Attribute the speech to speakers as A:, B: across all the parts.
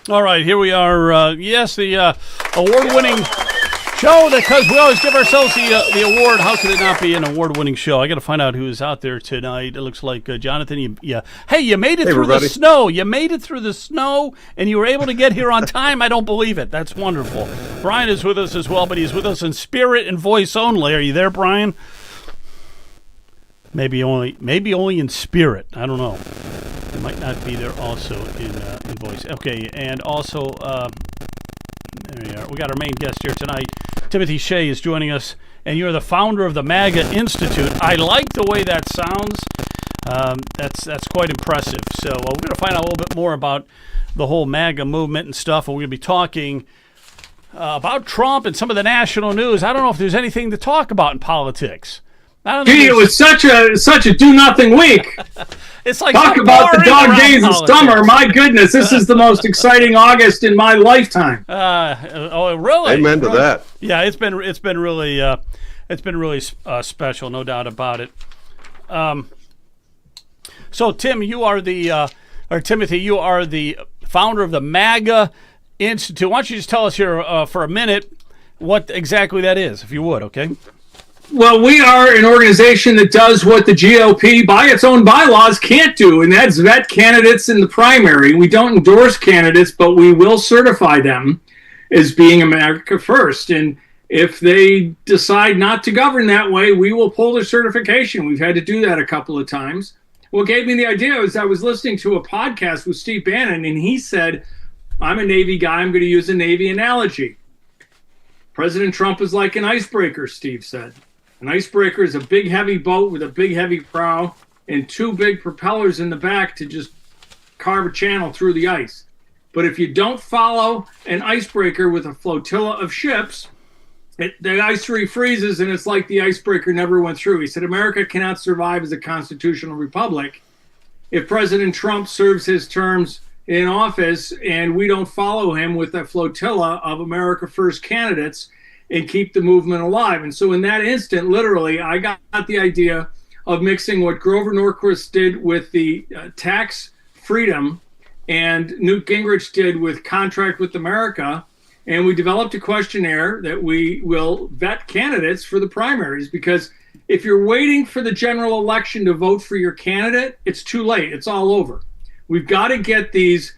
A: All right, here we are. Yes, the award-winning show, because we always give ourselves the award. How could it not be an award-winning show? I got to find out who's out there tonight. It looks like Jonathan. Hey, you made it through everybody. The snow. You made it through the snow, and you were able to get here on time. I don't believe it. That's wonderful. Brian is with us as well, but he's with us in spirit and voice only. Are you there, Brian? Maybe only in spirit. I don't know. It might not be there also in voice. Okay, and also, there we are. We got our main guest here tonight. Timothy Shea is joining us, and you're the founder of the MAGA Institute. I like the way that sounds. That's quite impressive. So we're going to find out a little bit more about the whole MAGA movement and stuff, and we're going to be talking about Trump and some of the national news. I don't know if there's anything to talk about in politics.
B: Gee, it was such a do-nothing week.
A: It's like
B: talk about the dog days of summer. My goodness, this is the most exciting August in my lifetime.
A: Really?
C: Amen to that.
A: Yeah, it's been really special, no doubt about it. So Tim, you are Timothy, you are the founder of the MAGA Institute. Why don't you just tell us here for a minute what exactly that is, if you would, okay?
B: Well, we are an organization that does what the GOP, by its own bylaws, can't do, and that's vet candidates in the primary. We don't endorse candidates, but we will certify them as being America First. And if they decide not to govern that way, we will pull their certification. We've had to do that a couple of times. What gave me the idea was I was listening to a podcast with Steve Bannon, and he said, I'm a Navy guy. I'm going to use a Navy analogy. President Trump is like an icebreaker, Steve said. An icebreaker is a big, heavy boat with a big, heavy prow and two big propellers in the back to just carve a channel through the ice. But if you don't follow an icebreaker with a flotilla of ships, the ice freezes, and it's like the icebreaker never went through. He said, America cannot survive as a constitutional republic if President Trump serves his terms in office and we don't follow him with a flotilla of America First candidates and keep the movement alive. And so in that instant, literally, I got the idea of mixing what Grover Norquist did with the tax freedom and Newt Gingrich did with Contract with America. And we developed a questionnaire that we will vet candidates for the primaries, because if you're waiting for the general election to vote for your candidate, it's too late. It's all over. We've got to get these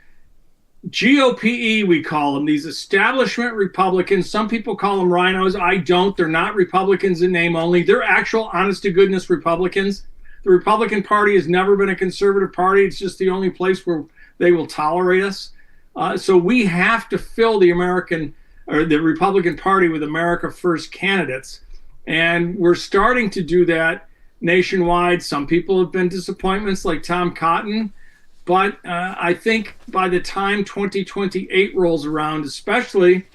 B: GOPE, we call them, these establishment Republicans. Some people call them rhinos. I don't. They're not Republicans in name only. They're actual honest-to-goodness Republicans. The Republican Party has never been a conservative party. It's just the only place where they will tolerate us. So we have to fill the Republican Party with America First candidates. And we're starting to do that nationwide. Some people have been disappointments, like Tom Cotton. But I think by the time 2028 rolls around, especially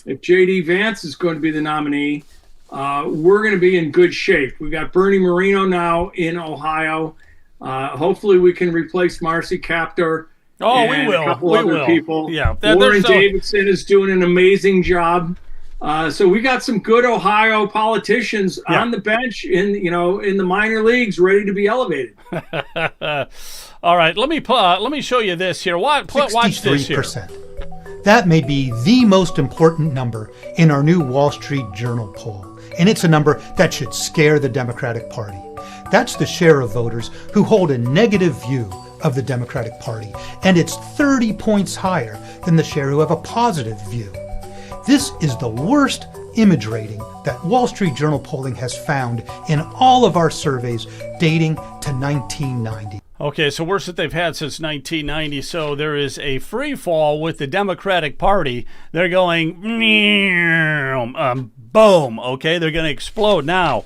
B: if J.D. Vance is going to be the nominee, we're going to be in good shape. We've got Bernie Moreno now in Ohio. Hopefully we can replace Marcy Kaptur.
A: Oh,
B: and
A: we will.
B: A couple other people.
A: Yeah,
B: Warren Davidson is doing an amazing job. So we got some good Ohio politicians on the bench in the minor leagues, ready to be elevated.
A: All right, let me show you this here. Watch this here.
D: 63%. That may be the most important number in our new Wall Street Journal poll, and it's a number that should scare the Democratic Party. That's the share of voters who hold a negative view of the Democratic Party, and it's 30 points higher than the share who have a positive view. This is the worst image rating that Wall Street Journal polling has found in all of our surveys dating to 1990.
A: Okay, so worst that they've had since 1990. So there is a free fall with the Democratic Party. They're going boom. Okay, they're going to explode now.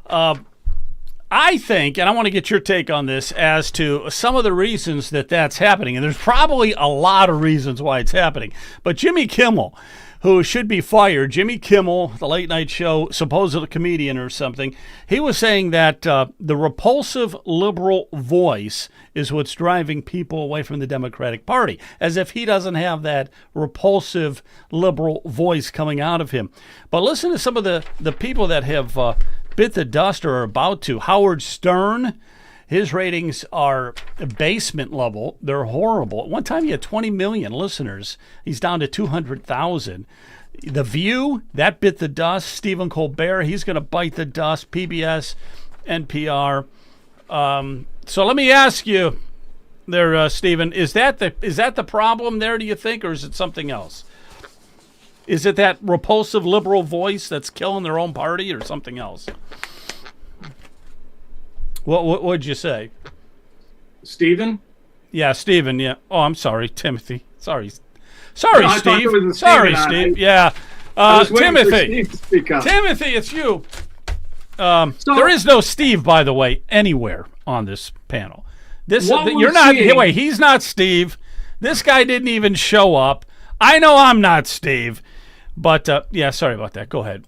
A: I think, and I want to get your take on this as to some of the reasons that that's happening. And there's probably a lot of reasons why it's happening. But Jimmy Kimmel, who should be fired, Jimmy Kimmel, the late night show, supposedly comedian or something, he was saying that the repulsive liberal voice is what's driving people away from the Democratic Party, as if he doesn't have that repulsive liberal voice coming out of him. But listen to some of the people that have bit the dust or are about to. Howard Stern, His ratings are basement level. They're horrible. At one time, he had 20 million listeners. He's down to 200,000. The View, that bit the dust. Stephen Colbert, he's going to bite the dust. PBS, NPR. So let me ask you there, Stephen, is that the problem there, do you think, or is it something else? Is it that repulsive liberal voice that's killing their own party or something else? What'd you say?
B: Stephen?
A: Yeah, Stephen, yeah. Oh, I'm sorry, Timothy. Sorry,
B: No, I thought
A: Steve.
B: there was a
A: Sorry,
B: Stephen on
A: Steve.
B: it.
A: Yeah.
B: I was waiting for
A: Timothy.
B: Steve to speak up.
A: Timothy, it's you. There is no Steve, by the way, anywhere on this panel. You're not. Wait, he's not Steve. This guy didn't even show up. I know I'm not Steve, but yeah, sorry about that. Go ahead.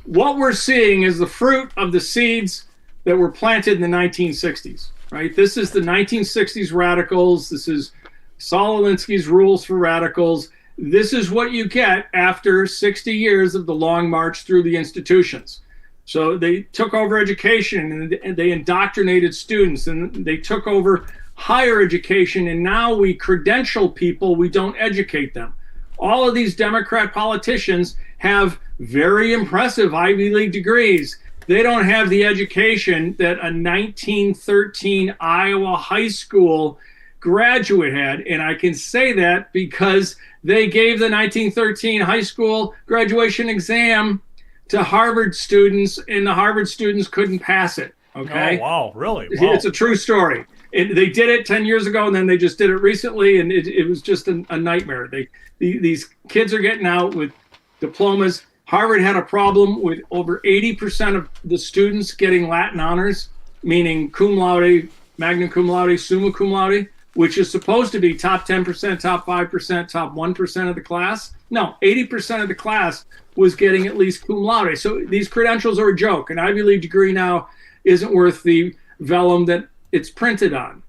B: What we're seeing is the fruit of the seeds that were planted in the 1960s. Right. This is the 1960s radicals. This is Saul Alinsky's rules for radicals. This is what you get after 60 years of the long march through the institutions. So they took over education and they indoctrinated students, and they took over higher education, and now we credential people, we don't educate them. All of these Democrat politicians have very impressive Ivy League degrees. They don't have the education that a 1913 Iowa high school graduate had, and I can say that because they gave the 1913 high school graduation exam to Harvard students, and the Harvard students couldn't pass it. Okay.
A: Oh, wow. Really? Wow.
B: It's a true story. They did it 10 years ago, and then they just did it recently, and it was just a nightmare. These kids are getting out with diplomas. Harvard had a problem with over 80% of the students getting Latin honors, meaning cum laude, magna cum laude, summa cum laude, which is supposed to be top 10%, top 5%, top 1% of the class. No, 80% of the class was getting at least cum laude. So these credentials are a joke. An Ivy League degree now isn't worth the vellum that it's printed on.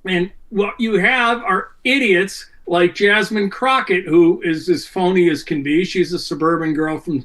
B: And what you have are idiots like Jasmine Crockett, who is as phony as can be. She's a suburban girl from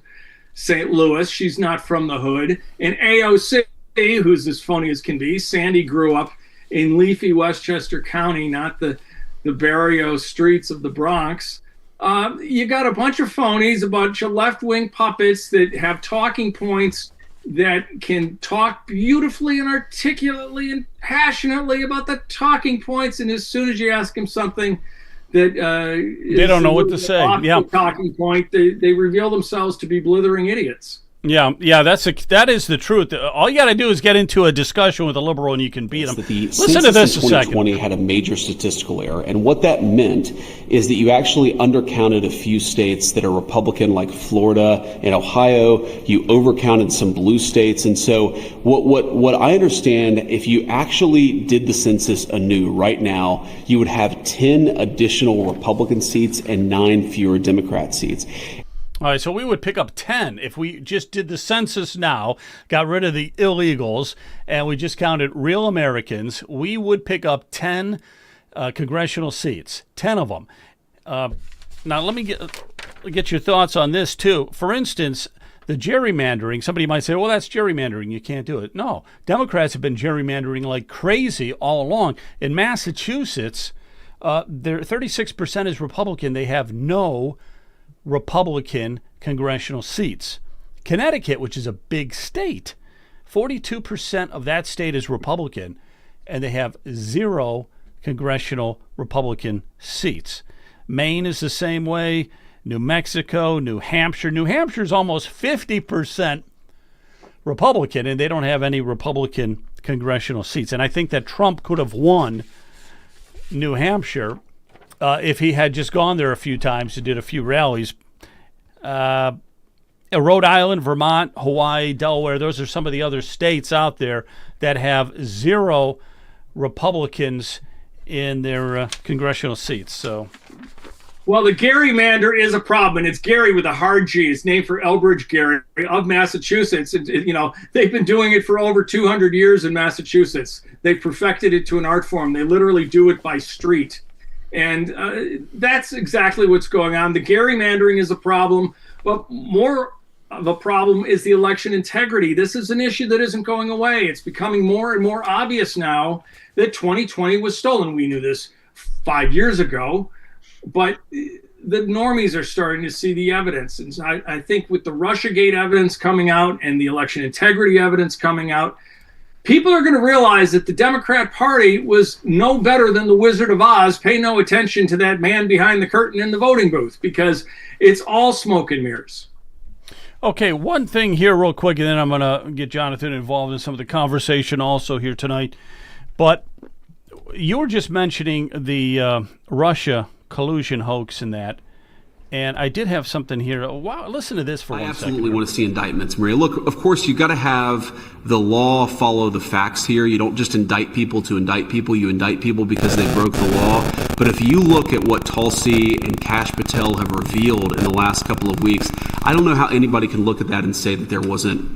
B: St. Louis. She's not from the hood. And AOC, who's as phony as can be. Sandy grew up in leafy Westchester County, not the barrio streets of the Bronx. You got a bunch of phonies, a bunch of left-wing puppets that have talking points that can talk beautifully and articulately and passionately about the talking points, and as soon as you ask them something that
A: they don't know what to say. Yeah,
B: talking point, they reveal themselves to be blithering idiots.
A: Yeah, that is the truth. All you got to do is get into a discussion with a liberal, and you can beat them. Listen to this a second.
C: 2020 had a major statistical error, and what that meant is that you actually undercounted a few states that are Republican, like Florida and Ohio. You overcounted some blue states, and so what I understand, if you actually did the census anew right now, you would have 10 additional Republican seats and 9 fewer Democrat seats.
A: All right, so we would pick up 10 if we just did the census now, got rid of the illegals, and we just counted real Americans. We would pick up 10 congressional seats, 10 of them. Now, let me get your thoughts on this, too. For instance, the gerrymandering, somebody might say, well, that's gerrymandering. You can't do it. No, Democrats have been gerrymandering like crazy all along. In Massachusetts, their 36% is Republican. They have no Republican congressional seats. Connecticut, which is a big state, 42% of that state is Republican, and they have 0 congressional Republican seats. Maine is the same way. New Mexico, New Hampshire. New Hampshire is almost 50% Republican, and they don't have any Republican congressional seats. And I think that Trump could have won New Hampshire if he had just gone there a few times and did a few rallies. Rhode Island, Vermont, Hawaii, Delaware, those are some of the other states out there that have 0 Republicans in their congressional seats. So,
B: well, the gerrymander is a problem, and it's Gary with a hard G. It's named for Elbridge Gerry of Massachusetts. They've been doing it for over 200 years in Massachusetts. They've perfected it to an art form. They literally do it by street. And that's exactly what's going on. The gerrymandering is a problem, but more of a problem is the election integrity. This is an issue that isn't going away. It's becoming more and more obvious now that 2020 was stolen. We knew this 5 years ago, but the normies are starting to see the evidence. And so I think with the Russiagate evidence coming out and the election integrity evidence coming out, people are going to realize that the Democrat Party was no better than the Wizard of Oz. Pay no attention to that man behind the curtain in the voting booth, because it's all smoke and mirrors.
A: Okay, one thing here real quick, and then I'm going to get Jonathan involved in some of the conversation also here tonight. But you were just mentioning the Russia collusion hoax and that. And I did have something here. Wow, listen to this for 1 second.
C: I absolutely want to see indictments, Maria. Look, of course, you've got to have the law follow the facts here. You don't just indict people to indict people. You indict people because they broke the law. But if you look at what Tulsi and Kash Patel have revealed in the last couple of weeks, I don't know how anybody can look at that and say that there wasn't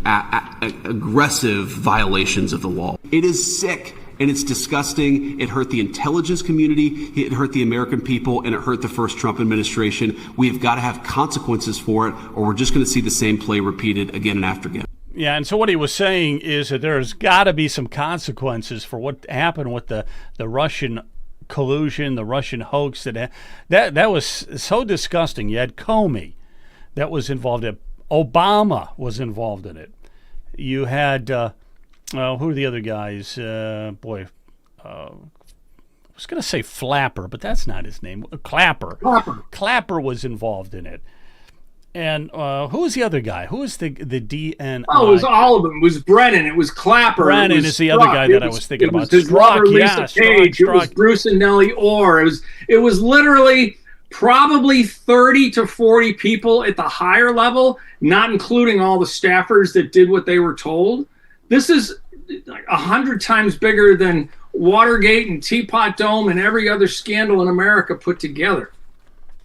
C: aggressive violations of the law. It is sick. And it's disgusting. It hurt the intelligence community, it hurt the American people, and it hurt the first Trump administration. We have got to have consequences for it, or we're just going to see the same play repeated again and after again.
A: Yeah, and so what he was saying is that there's got to be some consequences for what happened with the Russian collusion, the Russian hoax. That was so disgusting. You had Comey that was involved in it. Obama was involved in it. You had... who are the other guys? I was going to say Flapper, but that's not his name. Clapper. Clapper was involved in it. And who was the other guy? Who was the DNI?
B: Oh, it was all of them. It was Brennan. It was Clapper.
A: Brennan is the other guy that I was thinking about.
B: It was his brother, Lisa Page. It was Bruce and Nellie Orr. It was literally probably 30 to 40 people at the higher level, not including all the staffers that did what they were told. This is like 100 times bigger than Watergate and Teapot Dome and every other scandal in America put together.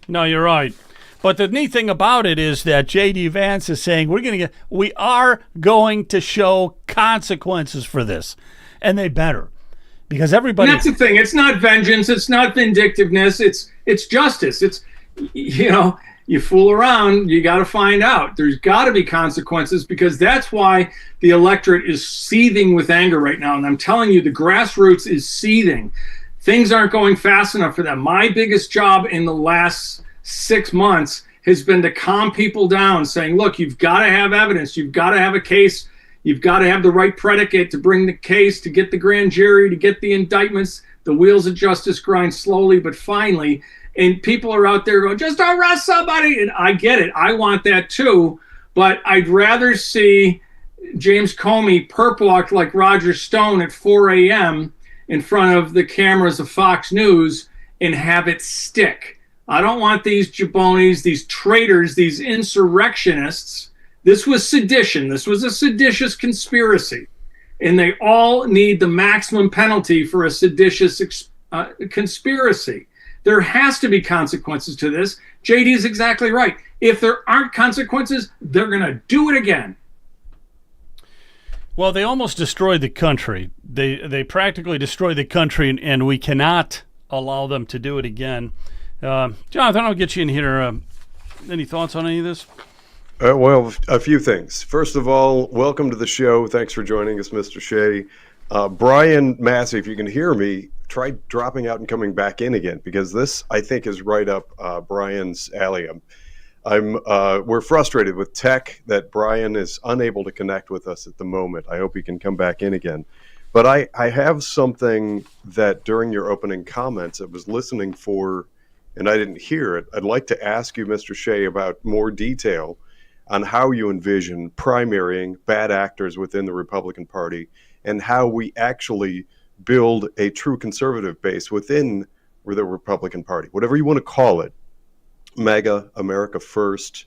A: No, you're right. But the neat thing about it is that J.D. Vance is saying we are going to show consequences for this, and they better, because everybody.
B: And that's the thing. It's not vengeance. It's not vindictiveness. It's justice. It's, you fool around, you got to find out. There's got to be consequences, because that's why the electorate is seething with anger right now. And I'm telling you, the grassroots is seething. Things aren't going fast enough for them. My biggest job in the last 6 months has been to calm people down, saying, look, you've got to have evidence. You've got to have a case. You've got to have the right predicate to bring the case, to get the grand jury, to get the indictments. The wheels of justice grind slowly, but finally. And people are out there going, just arrest somebody. And I get it. I want that too. But I'd rather see James Comey perp walk like Roger Stone at 4 a.m. in front of the cameras of Fox News and have it stick. I don't want these jabronis, these traitors, these insurrectionists. This was sedition. This was a seditious conspiracy. And they all need the maximum penalty for a seditious conspiracy. There has to be consequences to this. JD is exactly right. If there aren't consequences, they're going to do it again.
A: Well, they almost destroyed the country. They practically destroyed the country, and we cannot allow them to do it again. Jonathan, I'll get you in here. Any thoughts on any of this?
E: Well, a few things. First of all, welcome to the show. Thanks for joining us, Mr. Shea. Brian Massey, if you can hear me, try dropping out and coming back in again, because this, I think, is right up Brian's alley. We're frustrated with tech that Brian is unable to connect with us at the moment. I hope he can come back in again. But I have something that during your opening comments I was listening for, and I didn't hear it. I'd like to ask you, Mr. Shea, about more detail on how you envision primarying bad actors within the Republican Party, and how we actually build a true conservative base within the Republican Party, whatever you want to call it. MAGA, America First,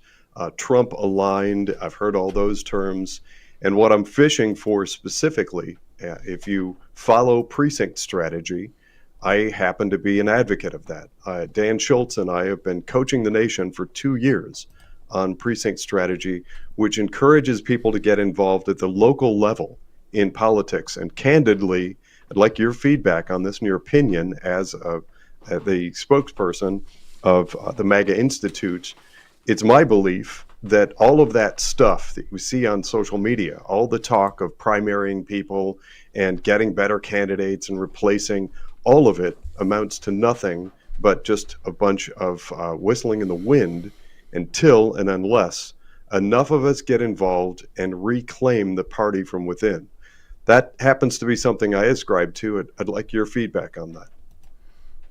E: Trump aligned. I've heard all those terms. And what I'm fishing for specifically, if you follow precinct strategy, I happen to be an advocate of that. Dan Schultz and I have been coaching the nation for 2 years on precinct strategy, which encourages people to get involved at the local level in politics. And candidly, I'd like your feedback on this and your opinion as the spokesperson of the MAGA Institute. It's my belief that all of that stuff that we see on social media, all the talk of primarying people and getting better candidates and replacing, all of it amounts to nothing but just a bunch of whistling in the wind until and unless enough of us get involved and reclaim the party from within. That happens to be something I ascribe to. I'd like your feedback on that.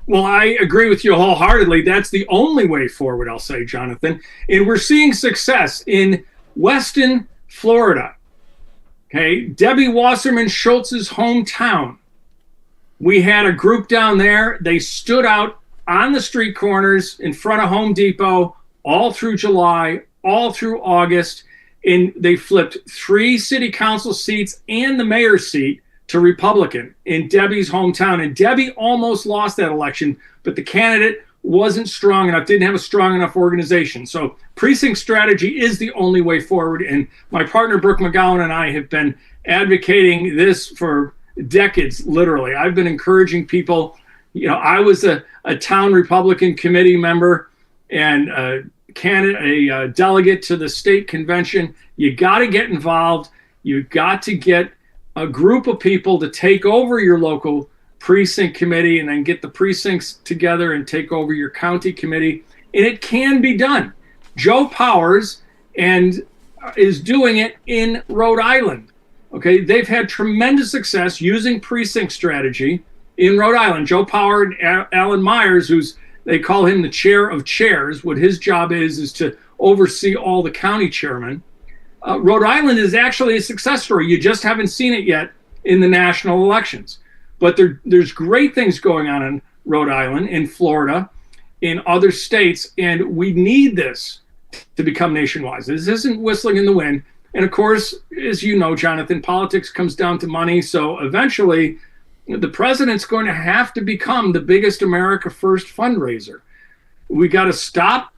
B: Well, I agree with you wholeheartedly. That's the only way forward, I'll say, Jonathan. And we're seeing success in Weston, Florida. Okay, Debbie Wasserman Schultz's hometown. We had a group down there. They stood out on the street corners in front of Home Depot all through July, all through August, and they flipped 3 city council seats and the mayor's seat to Republican in Debbie's hometown. And Debbie almost lost that election, but the candidate wasn't strong enough, didn't have a strong enough organization. So precinct strategy is the only way forward. And my partner, Brooke McGowan, and I have been advocating this for decades, literally. I've been encouraging people. You know, I was a town Republican committee member and a delegate to the state convention. You got to get involved. You got to get a group of people to take over your local precinct committee and then get the precincts together and take over your county committee. And it can be done. Joe Powers is doing it in Rhode Island. Okay, they've had tremendous success using precinct strategy in Rhode Island. Joe Power and Alan Myers, they call him the chair of chairs. What his job is to oversee all the county chairmen. Rhode Island is actually a success story. You just haven't seen it yet in the national elections. But there's great things going on in Rhode Island, in Florida, in other states, and we need this to become nationwide. This isn't whistling in the wind. And of course, as you know, Jonathan, politics comes down to money. So eventually, the president's going to have to become the biggest America First fundraiser. We got to stop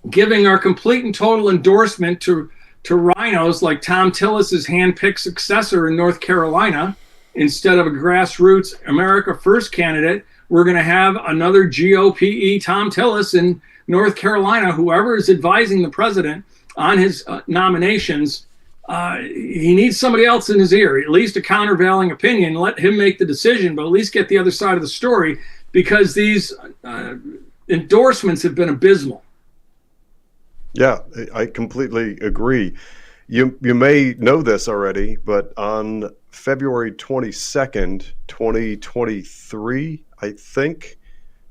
B: giving our complete and total endorsement to rhinos like Tom Tillis's hand-picked successor in North Carolina. Instead of a grassroots America First candidate, we're going to have another GOP Tom Tillis in North Carolina. Whoever is advising the president on his nominations, he needs somebody else in his ear, at least a countervailing opinion. Let him make the decision, but at least get the other side of the story, because these endorsements have been abysmal.
E: Yeah, I completely agree. You may know this already, but on February 22nd, 2023, I think,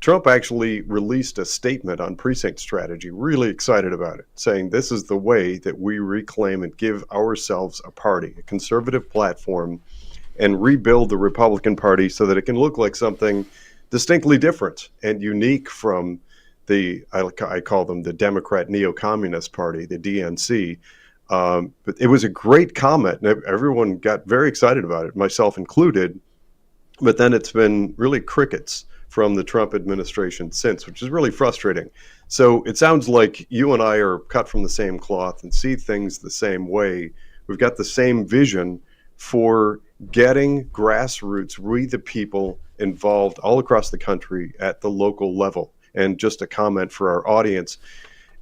E: Trump actually released a statement on precinct strategy, really excited about it, saying this is the way that we reclaim and give ourselves a party, a conservative platform, and rebuild the Republican Party so that it can look like something distinctly different and unique from I call them the Democrat Neo-Communist Party, the DNC. But it was a great comment, and everyone got very excited about it, myself included. But then it's been really crickets from the Trump administration since, which is really frustrating. So it sounds like you and I are cut from the same cloth and see things the same way. We've got the same vision for getting grassroots, we the people, involved all across the country at the local level. And just a comment for our audience,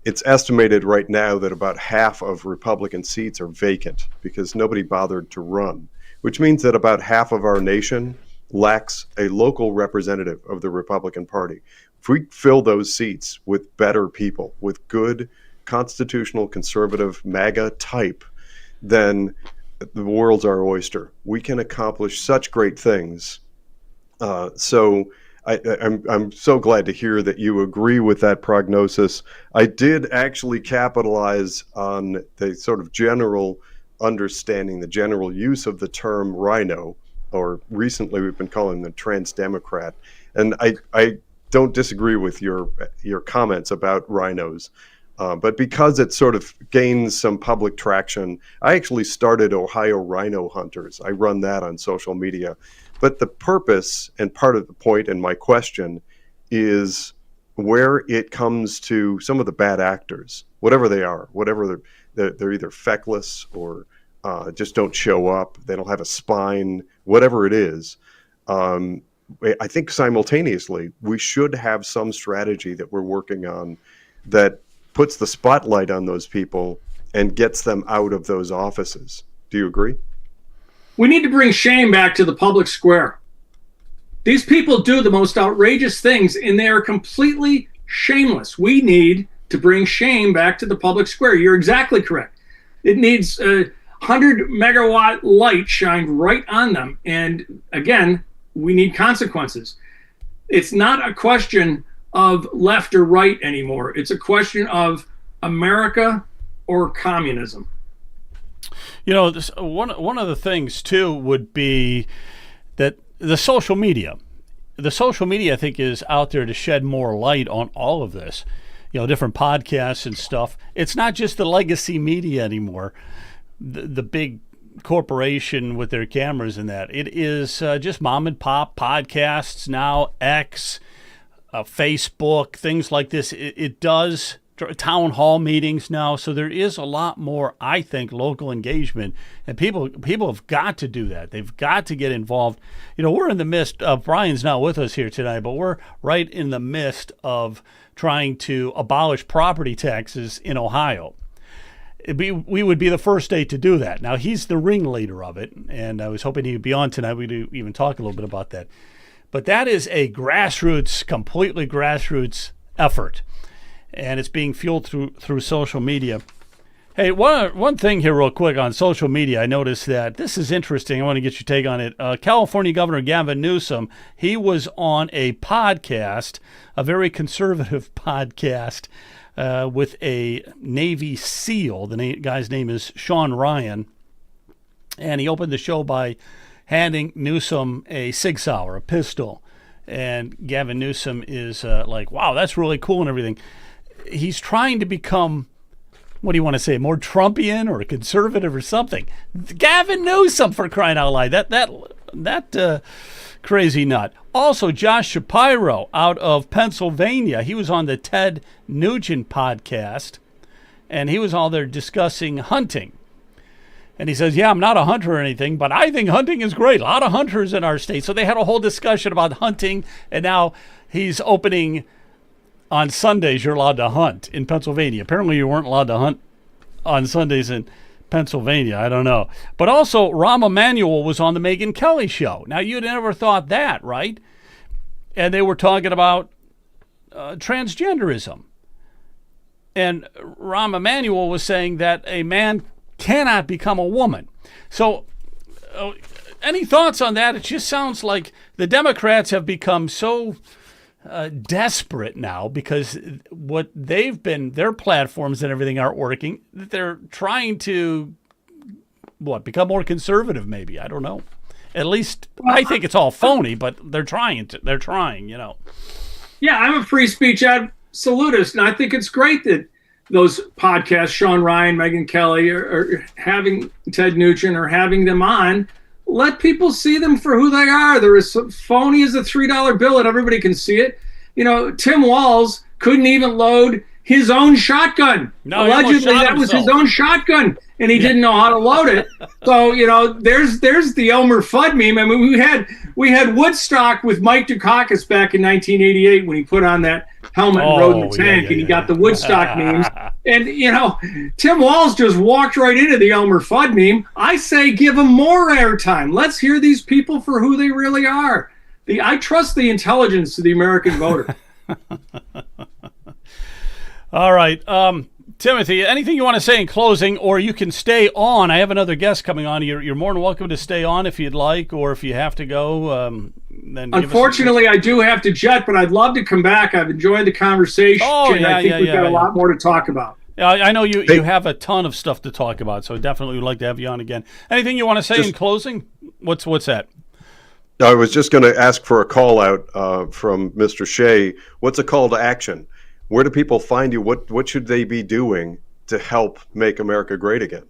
E: it's estimated right now that about half of Republican seats are vacant because nobody bothered to run, which means that about half of our nation lacks a local representative of the Republican Party. If we fill those seats with better people, with good constitutional conservative MAGA type, then the world's our oyster. We can accomplish such great things. I'm so glad to hear that you agree with that prognosis. I did actually capitalize on the sort of general understanding, the general use of the term rhino, or recently we've been calling them trans-democrat. And I don't disagree with your comments about rhinos. But because it sort of gains some public traction, I actually started Ohio Rhino Hunters. I run that on social media. But the purpose and part of the point in my question is where it comes to some of the bad actors, whatever they are, whatever they're either feckless or just don't show up, they don't have a spine, whatever it is. I think simultaneously we should have some strategy that we're working on that puts the spotlight on those people and gets them out of those offices. Do you agree?
B: We need to bring shame back to the public square. These people do the most outrageous things, and they are completely shameless. We need to bring shame back to the public square. You're exactly correct. It needs a 100 megawatt light shined right on them. And again, we need consequences. It's not a question of left or right anymore. It's a question of America or communism.
A: You know, one of the things too would be that the social media, I think, is out there to shed more light on all of this. You know, different podcasts and stuff. It's not just the legacy media anymore, the big corporation with their cameras and that. It is just mom and pop podcasts now, X, Facebook, things like this. It does town hall meetings now, so there is a lot more, I think, local engagement, and people have got to do that. They've got to get involved. You know, we're in the midst of, Brian's not with us here tonight, but we're right in the midst of trying to abolish property taxes in Ohio. We would be the first state to do that. Now, he's the ringleader of it, and I was hoping he'd be on tonight. We'd even talk a little bit about that. But that is a completely grassroots effort, and it's being fueled through social media. Hey, one thing here real quick on social media. I noticed that this is interesting. I want to get your take on it. California Governor Gavin Newsom, he was on a podcast, a very conservative podcast, with a Navy SEAL. The guy's name is Sean Ryan. And he opened the show by handing Newsom a Sig Sauer, a pistol. And Gavin Newsom is like, wow, that's really cool and everything. He's trying to become, what do you want to say, more Trumpian or conservative or something. Gavin Newsom, for crying out loud. That crazy nut. Also, Josh Shapiro out of Pennsylvania. He was on the Ted Nugent podcast, and he was all there discussing hunting. And he says, yeah, I'm not a hunter or anything, but I think hunting is great. A lot of hunters in our state. So they had a whole discussion about hunting, and now he's opening on Sundays. You're allowed to hunt in Pennsylvania. Apparently you weren't allowed to hunt on Sundays in Pennsylvania. I don't know. But also, Rahm Emanuel was on the Megyn Kelly show. Now, you'd never thought that, right? And they were talking about transgenderism. And Rahm Emanuel was saying that a man cannot become a woman. So, any thoughts on that? It just sounds like the Democrats have become so desperate now because what they've been, their platforms and everything aren't working, that they're trying to, become more conservative maybe. I don't know. At least I think it's all phony, but they're trying, you know.
B: Yeah, I'm a free speech absolutist, and I think it's great that those podcasts, Sean Ryan, Megyn Kelly, or having Ted Nugent or having them on, let people see them for who they are. They're as phony as a $3 bill and everybody can see it. You know, Tim Walz couldn't even load his own shotgun.
A: No,
B: allegedly, that was his own shotgun, and he didn't know how to load it. So, you know, there's the Elmer Fudd meme. I mean, we had Woodstock with Mike Dukakis back in 1988 when he put on that helmet and rode in the tank, and he got the Woodstock memes. And, you know, Tim Walz just walked right into the Elmer Fudd meme. I say give him more airtime. Let's hear these people for who they really are. I trust the intelligence of the American voter.
A: All right. Timothy, anything you want to say in closing, or you can stay on. I have another guest coming on. You're more than welcome to stay on if you'd like, or if you have to go. Then
B: unfortunately, I do have to jet, but I'd love to come back. I've enjoyed the conversation. I think we've got a lot more to talk about.
A: I know you have a ton of stuff to talk about, so definitely would like to have you on again. Anything you want to say in closing? What's that?
E: I was just going to ask for a call out from Mr. Shea. What's a call to action? Where do people find you? What should they be doing to help make America great again?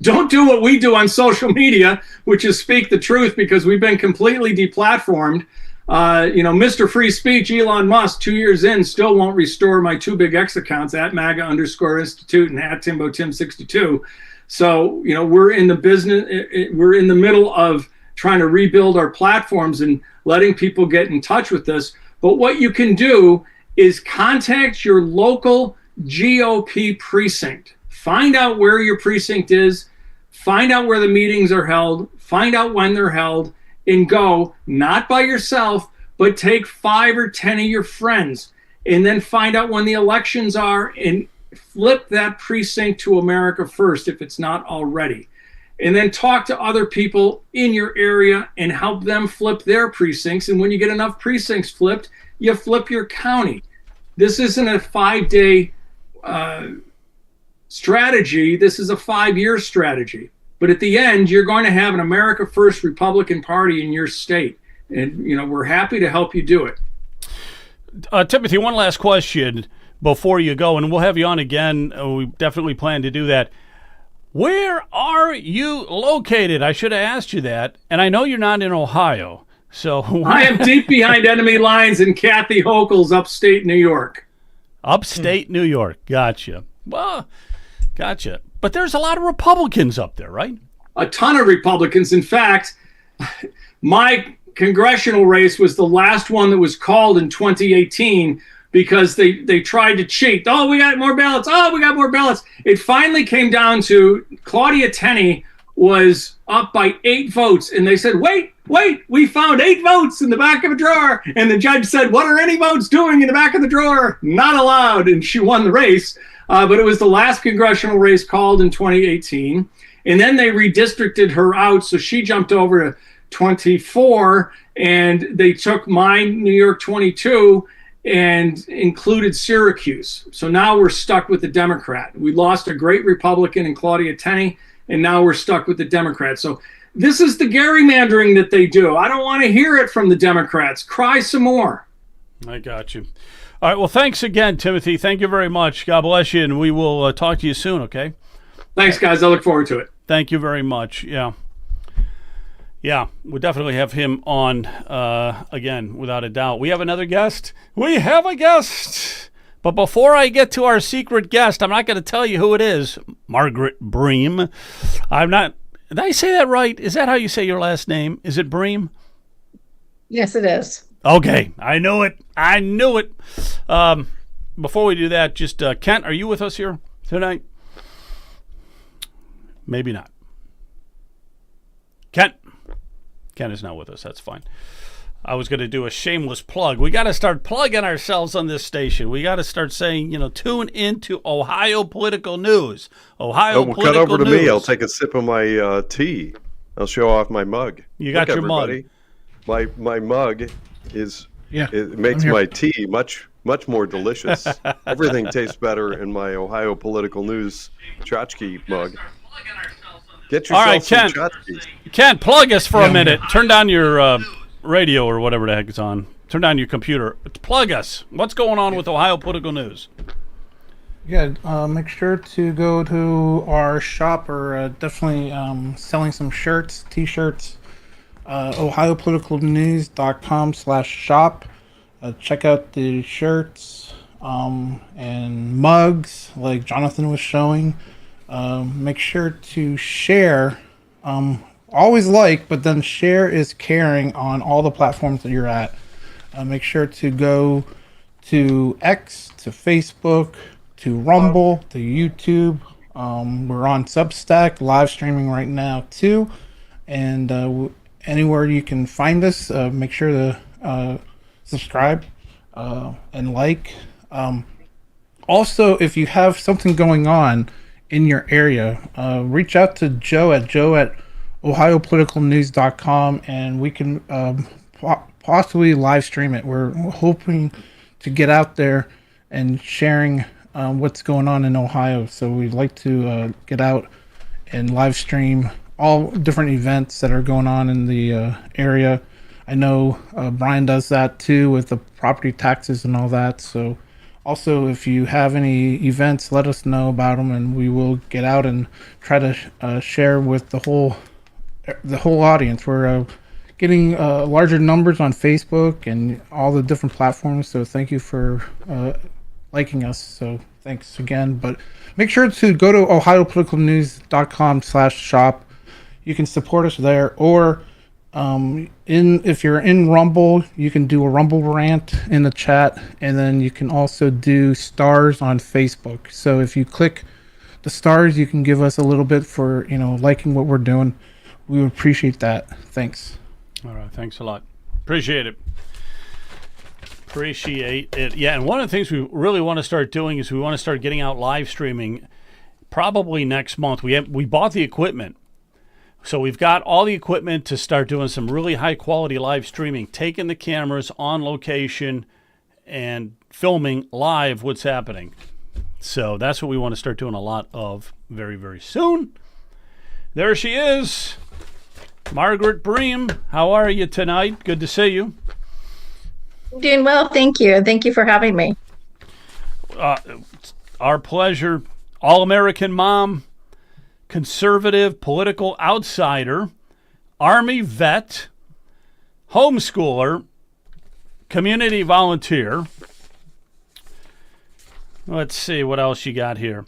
B: Don't do what we do on social media, which is speak the truth, because we've been completely deplatformed. Mr. Free Speech, Elon Musk, 2 years in, still won't restore my two big X accounts, @MAGA_Institute and @TimboTim62. So, you know, we're in the middle of trying to rebuild our platforms and letting people get in touch with us. But what you can do is contact your local GOP precinct. Find out where your precinct is, find out where the meetings are held, find out when they're held, and go, not by yourself, but take 5 or 10 of your friends, and then find out when the elections are and flip that precinct to America First if it's not already. And then talk to other people in your area and help them flip their precincts. And when you get enough precincts flipped, you flip your county. This isn't a 5-day strategy. This is a 5-year strategy. But at the end, you're going to have an America First Republican Party in your state. And, we're happy to help you do it.
A: Timothy, one last question before you go, and we'll have you on again. We definitely plan to do that. Where are you located? I should have asked you that. And I know you're not in Ohio. So
B: I am deep behind enemy lines in Kathy Hochul's upstate New York.
A: Upstate New York. Gotcha. Well, gotcha. But there's a lot of Republicans up there, right?
B: A ton of Republicans. In fact, my congressional race was the last one that was called in 2018 because they tried to cheat. Oh, we got more ballots. Oh, we got more ballots. It finally came down to Claudia Tenney was up by 8 votes. And they said, wait, we found 8 votes in the back of a drawer. And the judge said, what are any votes doing in the back of the drawer? Not allowed. And she won the race. But it was the last congressional race called in 2018. And then they redistricted her out. So she jumped over to 24. And they took my New York 22 and included Syracuse. So now we're stuck with the Democrat. We lost a great Republican in Claudia Tenney, and now we're stuck with the Democrats. So this is the gerrymandering that they do. I don't want to hear it from the Democrats. Cry some more.
A: I got you. All right, well, thanks again, Timothy. Thank you very much. God bless you, and we will talk to you soon, okay?
B: Thanks, guys. I look forward to it.
A: Thank you very much. Yeah, we'll definitely have him on again, without a doubt. We have another guest. We have a guest. But before I get to our secret guest, I'm not going to tell you who it is. Margaret Bream. I'm not. Did I say that right? Is that how you say your last name? Is it Bream?
F: Yes, it is.
A: Okay, I knew it. Before we do that, just Kent, are you with us here tonight? Maybe not. Kent is not with us. That's fine. I was going to do a shameless plug. We got to start plugging ourselves on this station. We got to start saying, tune into Ohio political news.
E: Cut over to me. I'll take a sip of my tea. I'll show off my mug.
A: You got your mug.
E: My mug is. Yeah. It makes my tea much more delicious. Everything tastes better in my Ohio political news tchotchke mug. Get yourself
A: all right,
E: some
A: Kent.
E: tchotchkes.
A: Kent, plug us for a minute. Turn down your radio or whatever the heck it's on. Turn down your computer. Plug us. What's going on with Ohio political news?
G: Yeah, make sure to go to our shop. We're definitely selling some shirts, t-shirts. ohiopoliticalnews.com/shop. Check out the shirts and mugs like Jonathan was showing. Make sure to share. Always but then share is caring on all the platforms that you're at. Make sure to go to X, to Facebook, to Rumble, to YouTube. We're on Substack, live streaming right now too. And anywhere you can find us, make sure to subscribe and like. Also, if you have something going on in your area, reach out to Joe at ohiopoliticalnews.com and we can possibly live stream it. We're hoping to get out there and sharing what's going on in Ohio. So we'd like to get out and live stream all different events that are going on in the area. I know Brian does that too with the property taxes and all that. So also, if you have any events, let us know about them, and we will get out and try to share with the whole audience. We're getting larger numbers on Facebook and all the different platforms. So thank you for liking us. So thanks again. But make sure to go to ohiopoliticalnews.com/shop. You can support us there, or If you're in Rumble, you can do a Rumble rant in the chat, and then you can also do stars on Facebook. So if you click the stars, you can give us a little bit for liking what we're doing. We would appreciate that. Thanks.
A: All right, thanks a lot. Appreciate it. Appreciate it. Yeah, and one of the things we really want to start doing is we want to start getting out live streaming probably next month. We bought the equipment. So we've got all the equipment to start doing some really high quality live streaming, taking the cameras on location and filming live what's happening. So that's what we want to start doing a lot of very, very soon. There she is. Margaret Bream, how are you tonight? Good to see you.
F: Doing well, thank you. Thank you for having me.
A: Our pleasure. All-American mom, conservative political outsider, Army vet, homeschooler, community volunteer. Let's see what else you got here.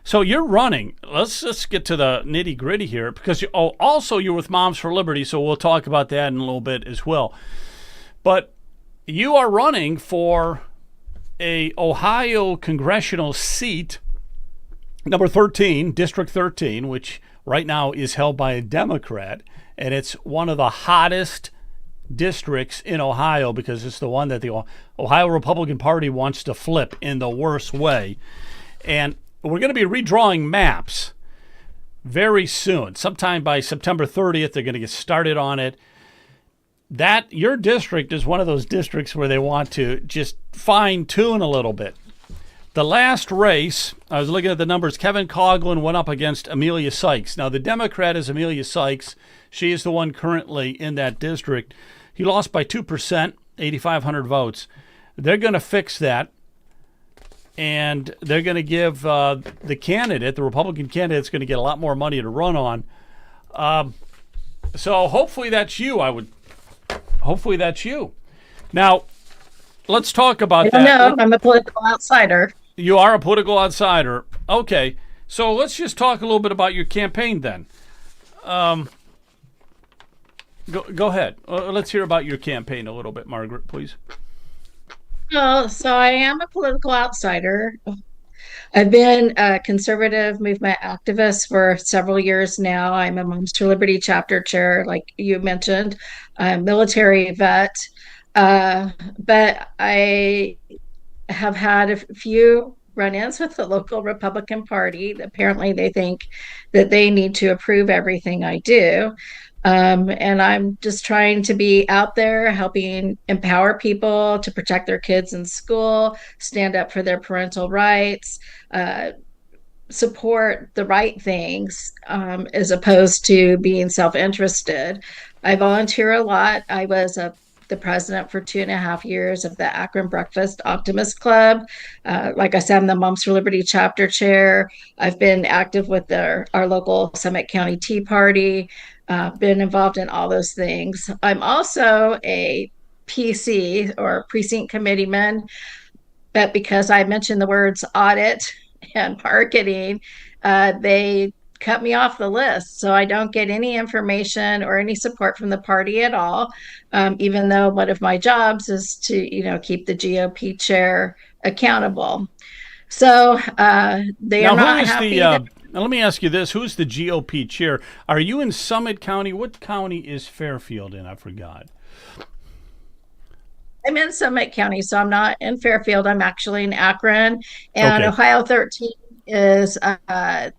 A: So you're running. Let's just get to the nitty gritty here, because also you're with Moms for Liberty, so we'll talk about that in a little bit as well. But you are running for a Ohio congressional seat, number 13, District 13, which right now is held by a Democrat, and it's one of the hottest districts in Ohio because it's the one that the Ohio Republican Party wants to flip in the worst way. And we're going to be redrawing maps very soon. Sometime by September 30th, they're going to get started on it. Your district is one of those districts where they want to just fine-tune a little bit. The last race, I was looking at the numbers, Kevin Coughlin went up against Amelia Sykes. Now, the Democrat is Amelia Sykes. She is the one currently in that district. He lost by 2%, 8,500 votes. They're going to fix that, and they're going to give the candidate, the Republican candidate, is going to get a lot more money to run on. So hopefully that's you. Hopefully that's you. Now, let's talk about that.
F: No, I'm a political outsider.
A: You are a political outsider. Okay, so let's just talk a little bit about your campaign then. Go ahead. Let's hear about your campaign a little bit, Margaret, please.
F: So I am a political outsider. I've been a conservative movement activist for several years now. I'm a Moms for Liberty chapter chair, like you mentioned. I'm a military vet. But I have had a few run-ins with the local Republican Party. Apparently, they think that they need to approve everything I do. And I'm just trying to be out there helping empower people to protect their kids in school, stand up for their parental rights, support the right things, as opposed to being self-interested. I volunteer a lot. I was the president for 2.5 years of the Akron Breakfast Optimist Club. Like I said, I'm the Moms for Liberty chapter chair. I've been active with our local Summit County Tea Party, been involved in all those things. I'm also a PC, or precinct committeeman, but because I mentioned the words audit and marketing, they cut me off the list. So I don't get any information or any support from the party at all, even though one of my jobs is to, keep the GOP chair accountable. So they are not happy.
A: Now, let me ask you this. Who's the GOP chair? Are you in Summit County? What county is Fairfield in? I forgot.
F: I'm in Summit County, so I'm not in Fairfield. I'm actually in Akron. And okay. Ohio 13 is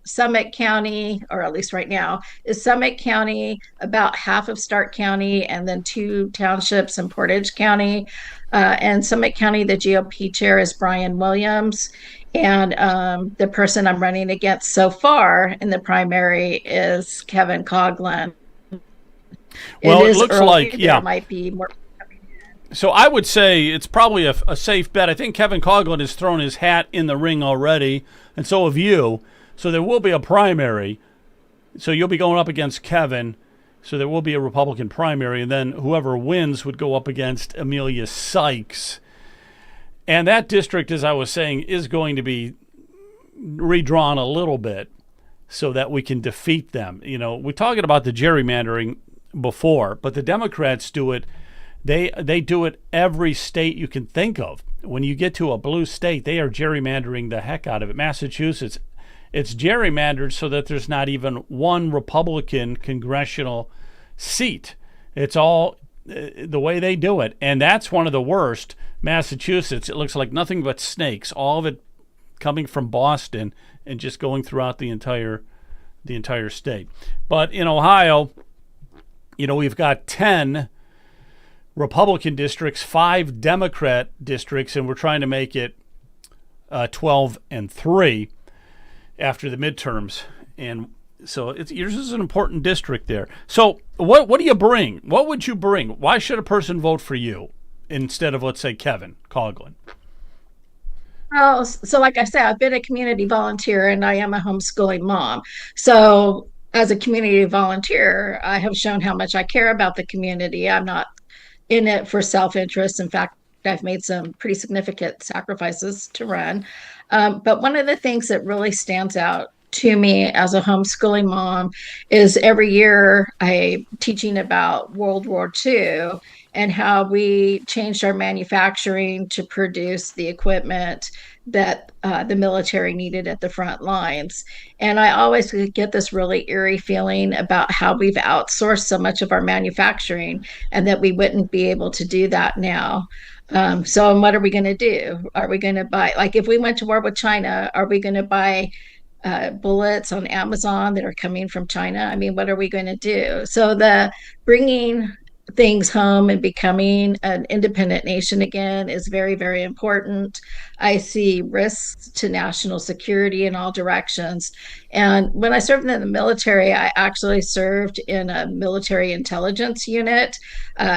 F: Summit County, or at least right now, is Summit County, about half of Stark County, and then 2 townships in Portage County. And Summit County, the GOP chair is Brian Williams. And the person I'm running against so far in the primary is Kevin Coughlin.
A: Well, it looks like,
F: there might be more.
A: So I would say it's probably a safe bet. I think Kevin Coughlin has thrown his hat in the ring already, and so have you. So there will be a primary. So you'll be going up against Kevin. So there will be a Republican primary, and then whoever wins would go up against Amelia Sykes. And that district, as I was saying, is going to be redrawn a little bit so that we can defeat them. We're talking about the gerrymandering before, but the Democrats do it. They do it every state you can think of. When you get to a blue state, they are gerrymandering the heck out of it. Massachusetts, it's gerrymandered so that there's not even one Republican congressional seat. It's all the way they do it, and that's one of the worst. Massachusetts, it looks like nothing but snakes. All of it coming from Boston and just going throughout the entire state. But in Ohio, we've got 10 Republican districts, 5 Democrat districts, and we're trying to make it 12-3 after the midterms. And so yours is an important district there. So what do you bring? What would you bring? Why should a person vote for you instead of, let's say, Kevin Coughlin?
F: Well, so like I said, I've been a community volunteer and I am a homeschooling mom. So as a community volunteer, I have shown how much I care about the community. I'm not in it for self-interest. In fact, I've made some pretty significant sacrifices to run. But one of the things that really stands out to me as a homeschooling mom is every year I'm teaching about World War II and how we changed our manufacturing to produce the equipment that the military needed at the front lines. And I always get this really eerie feeling about how we've outsourced so much of our manufacturing and that we wouldn't be able to do that now. So what are we going to do? Are we going to buy, like if we went to war with China, are we going to buy bullets on Amazon that are coming from China? I mean, what are we going to do? So the bringing things home and becoming an independent nation again is very, very important. I see risks to national security in all directions. And when I served in the military, I actually served in a military intelligence unit.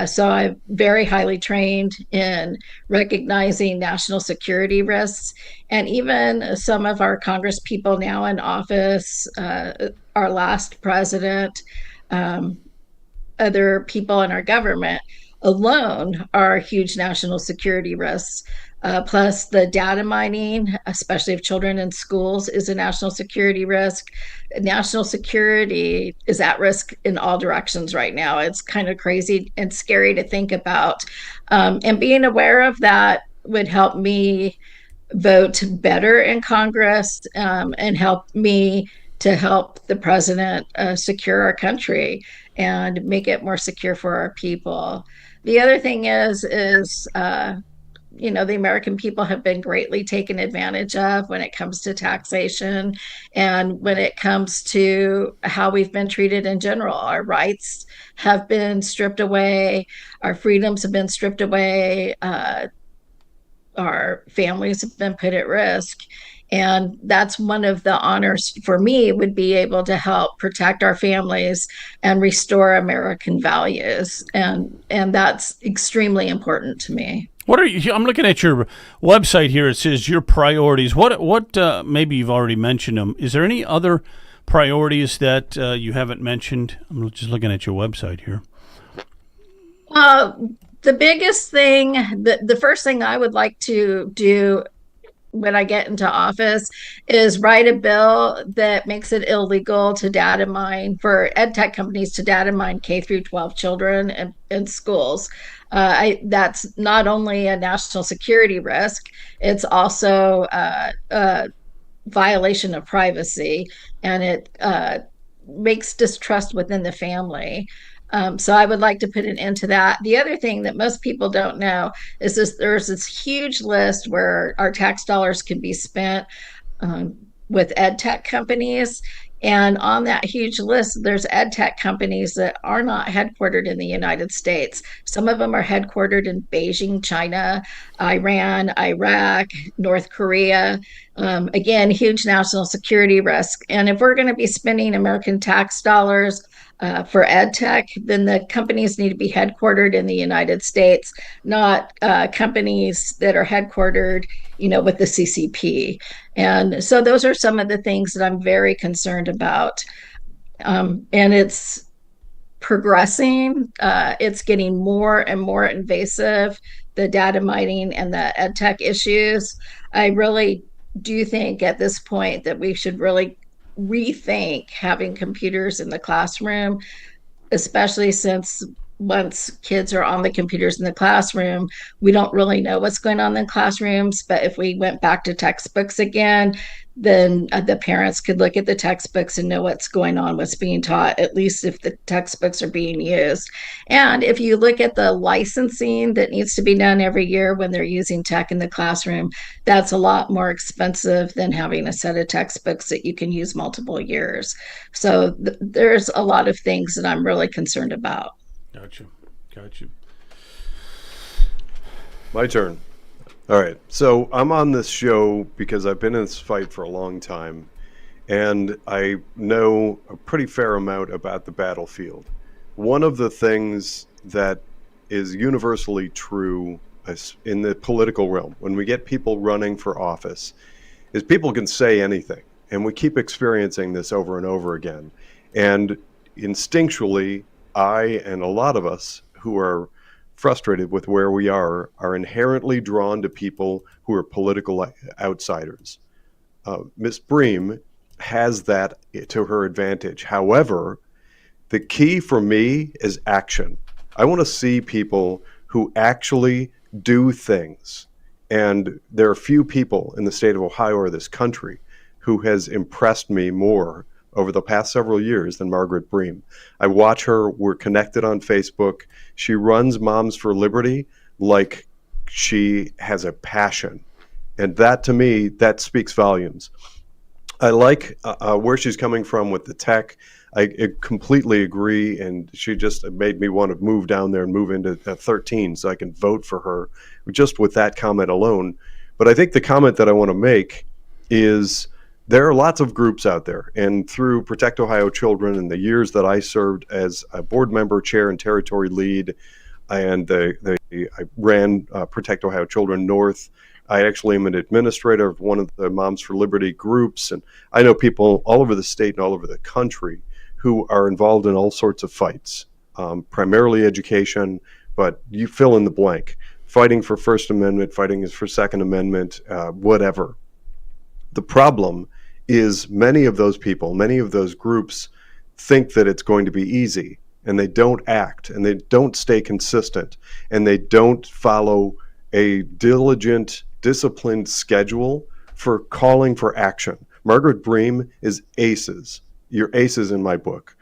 F: So I'm very highly trained in recognizing national security risks. And even some of our Congress people now in office, our last president, other people in our government alone are huge national security risks. Plus, the data mining, especially of children in schools, is a national security risk. National security is at risk in all directions right now. It's kind of crazy and scary to think about. And being aware of that would help me vote better in Congress and help me to help the president secure our country and make it more secure for our people. The other thing is the American people have been greatly taken advantage of when it comes to taxation and when it comes to how we've been treated in general. Our rights have been stripped away, our freedoms have been stripped away, our families have been put at risk. And that's one of the honors for me, would be able to help protect our families and restore American values. And that's extremely important to me.
A: What are you? I'm looking at your website here. It says your priorities. What? Maybe you've already mentioned them. Is there any other priorities that you haven't mentioned? I'm just looking at your website here.
F: The biggest thing, the first thing I would like to do when I get into office is write a bill that makes it illegal to data mine, for ed tech companies to data mine K through 12 children in schools. That's not only a national security risk, it's also a violation of privacy, and it makes distrust within the family. So I would like to put an end to that. The other thing that most people don't know is there's this huge list where our tax dollars can be spent with ed tech companies. And on that huge list, there's ed tech companies that are not headquartered in the United States. Some of them are headquartered in Beijing, China, Iran, Iraq, North Korea. Again, huge national security risk. And if we're going to be spending American tax dollars for ed tech, then the companies need to be headquartered in the United States, not companies that are headquartered, with the CCP. And so those are some of the things that I'm very concerned about. And it's progressing. It's getting more and more invasive, the data mining and the ed tech issues. I really do think at this point that we should really rethink having computers in the classroom. especially since once kids are on the computers in the classroom, we don't really know what's going on in classrooms. But if we went back to textbooks again, then the parents could look at the textbooks and know what's going on, what's being taught, at least if the textbooks are being used. And if you look at the licensing that needs to be done every year when they're using tech in the classroom, that's a lot more expensive than having a set of textbooks that you can use multiple years. So there's a lot of things that I'm really concerned about.
A: Gotcha. Gotcha.
E: My turn. All right. So I'm on this show because I've been in this fight for a long time, and I know a pretty fair amount about the battlefield. One of the things that is universally true in the political realm, when we get people running for office, is people can say anything. And we keep experiencing this over and over again. And instinctually, I and a lot of us who are frustrated with where we are inherently drawn to people who are political outsiders. Miss Bream has that to her advantage. However, the key for me is action. I want to see people who actually do things. And there are few people in the state of Ohio or this country who has impressed me more over the past several years than Margaret Bream. I watch her. We're connected on Facebook. She runs Moms for Liberty like she has a passion. And that, to me, that speaks volumes. I like where she's coming from with the tech. I completely agree, and she just made me want to move down there and move into 13 so I can vote for her just with that comment alone. But I think the comment that I want to make is there are lots of groups out there, and through Protect Ohio Children and the years that I served as a board member, chair, and territory lead, and I ran Protect Ohio Children North. I actually am an administrator of one of the Moms for Liberty groups, and I know people all over the state and all over the country who are involved in all sorts of fights, primarily education, but you fill in the blank. Fighting for First Amendment, fighting for Second Amendment, whatever. The problem is many of those people, many of those groups think that it's going to be easy, and they don't act, and they don't stay consistent, and they don't follow a diligent, disciplined schedule for calling for action. Margaret Bream is aces. You're aces in my book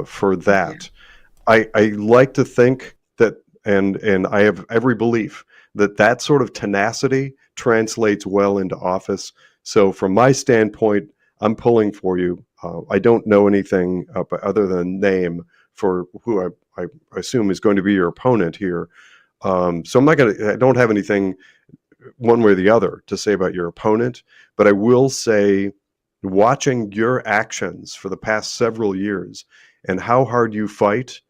E: for that. Yeah. I like to think that, and I have every belief that that sort of tenacity translates well into office. So from my standpoint, I'm pulling for you. I don't know anything other than name for who I assume is going to be your opponent here. So I don't have anything one way or the other to say about your opponent, but I will say, watching your actions for the past several years and how hard you fight,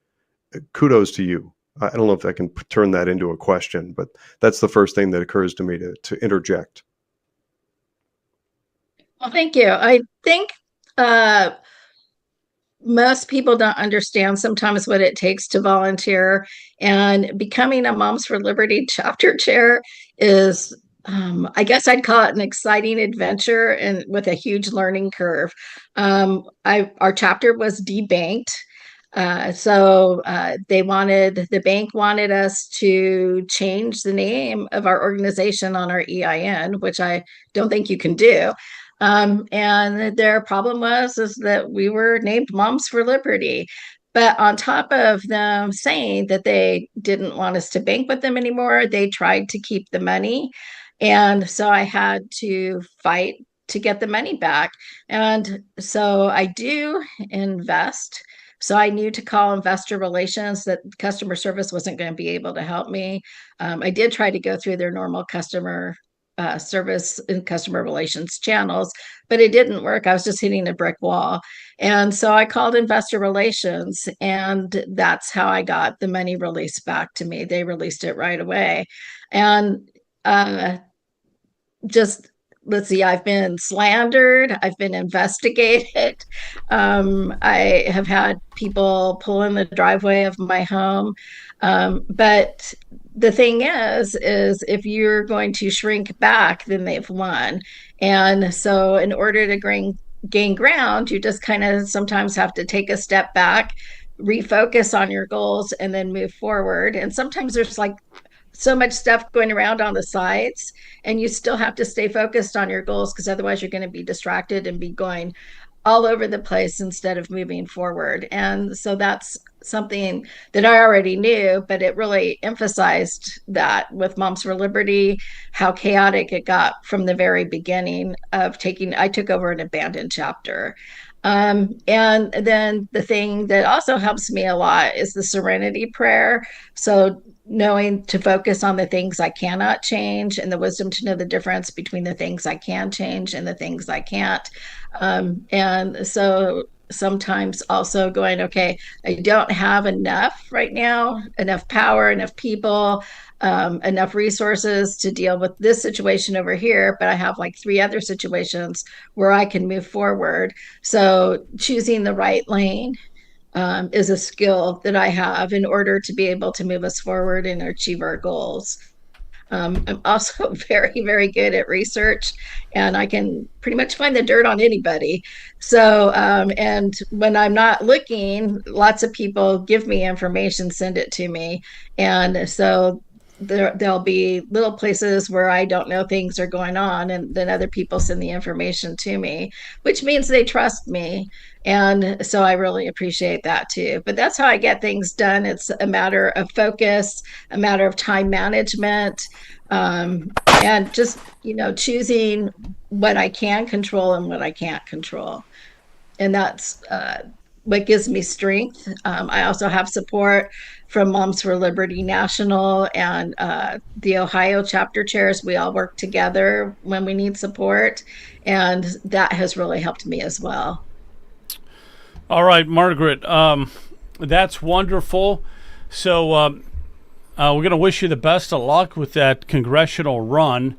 E: kudos to you. I don't know if I can turn that into a question, but that's the first thing that occurs to me to interject.
F: Well, thank you. I think most people don't understand sometimes what it takes to volunteer, and becoming a Moms for Liberty chapter chair is I guess I'd call it an exciting adventure and with a huge learning curve. Our chapter was debanked. The bank wanted us to change the name of our organization on our EIN, which I don't think you can do. And their problem is that we were named Moms for Liberty. But on top of them saying that they didn't want us to bank with them anymore, they tried to keep the money. And so I had to fight to get the money back. And so I do invest. So I knew to call investor relations, that customer service wasn't going to be able to help me. I did try to go through their normal customer service and customer relations channels, but it didn't work. I was just hitting a brick wall. And so I called investor relations, and that's how I got the money released back to me. They released it right away. And let's see, I've been slandered, I've been investigated. I have had people pull in the driveway of my home. But the thing is if you're going to shrink back, then they've won. And so in order to gain ground, you just kind of sometimes have to take a step back, refocus on your goals and then move forward. And sometimes there's like so much stuff going around on the sides, and you still have to stay focused on your goals, because otherwise you're going to be distracted and be going all over the place instead of moving forward. And so that's something that I already knew, but it really emphasized that with Moms for Liberty, how chaotic it got from the very beginning of I took over an abandoned chapter. And then the thing that also helps me a lot is the serenity prayer. So knowing to focus on the things I cannot change, and the wisdom to know the difference between the things I can change and the things I can't. And so sometimes also going, okay, I don't have enough right now, enough power, enough people, enough resources to deal with this situation over here, but I have like 3 other situations where I can move forward. So choosing the right lane is a skill that I have in order to be able to move us forward and achieve our goals. I'm also very, very good at research, and I can pretty much find the dirt on anybody. So, and when I'm not looking, lots of people give me information, send it to me. And so there'll be little places where I don't know things are going on, and then other people send the information to me, which means they trust me. And so I really appreciate that too. But that's how I get things done. It's a matter of focus, a matter of time management, and just, choosing what I can control and what I can't control. And that's what gives me strength. I also have support from Moms for Liberty National and the Ohio chapter chairs. We all work together when we need support, and that has really helped me as well.
A: All right, Margaret, that's wonderful. So we're going to wish you the best of luck with that congressional run.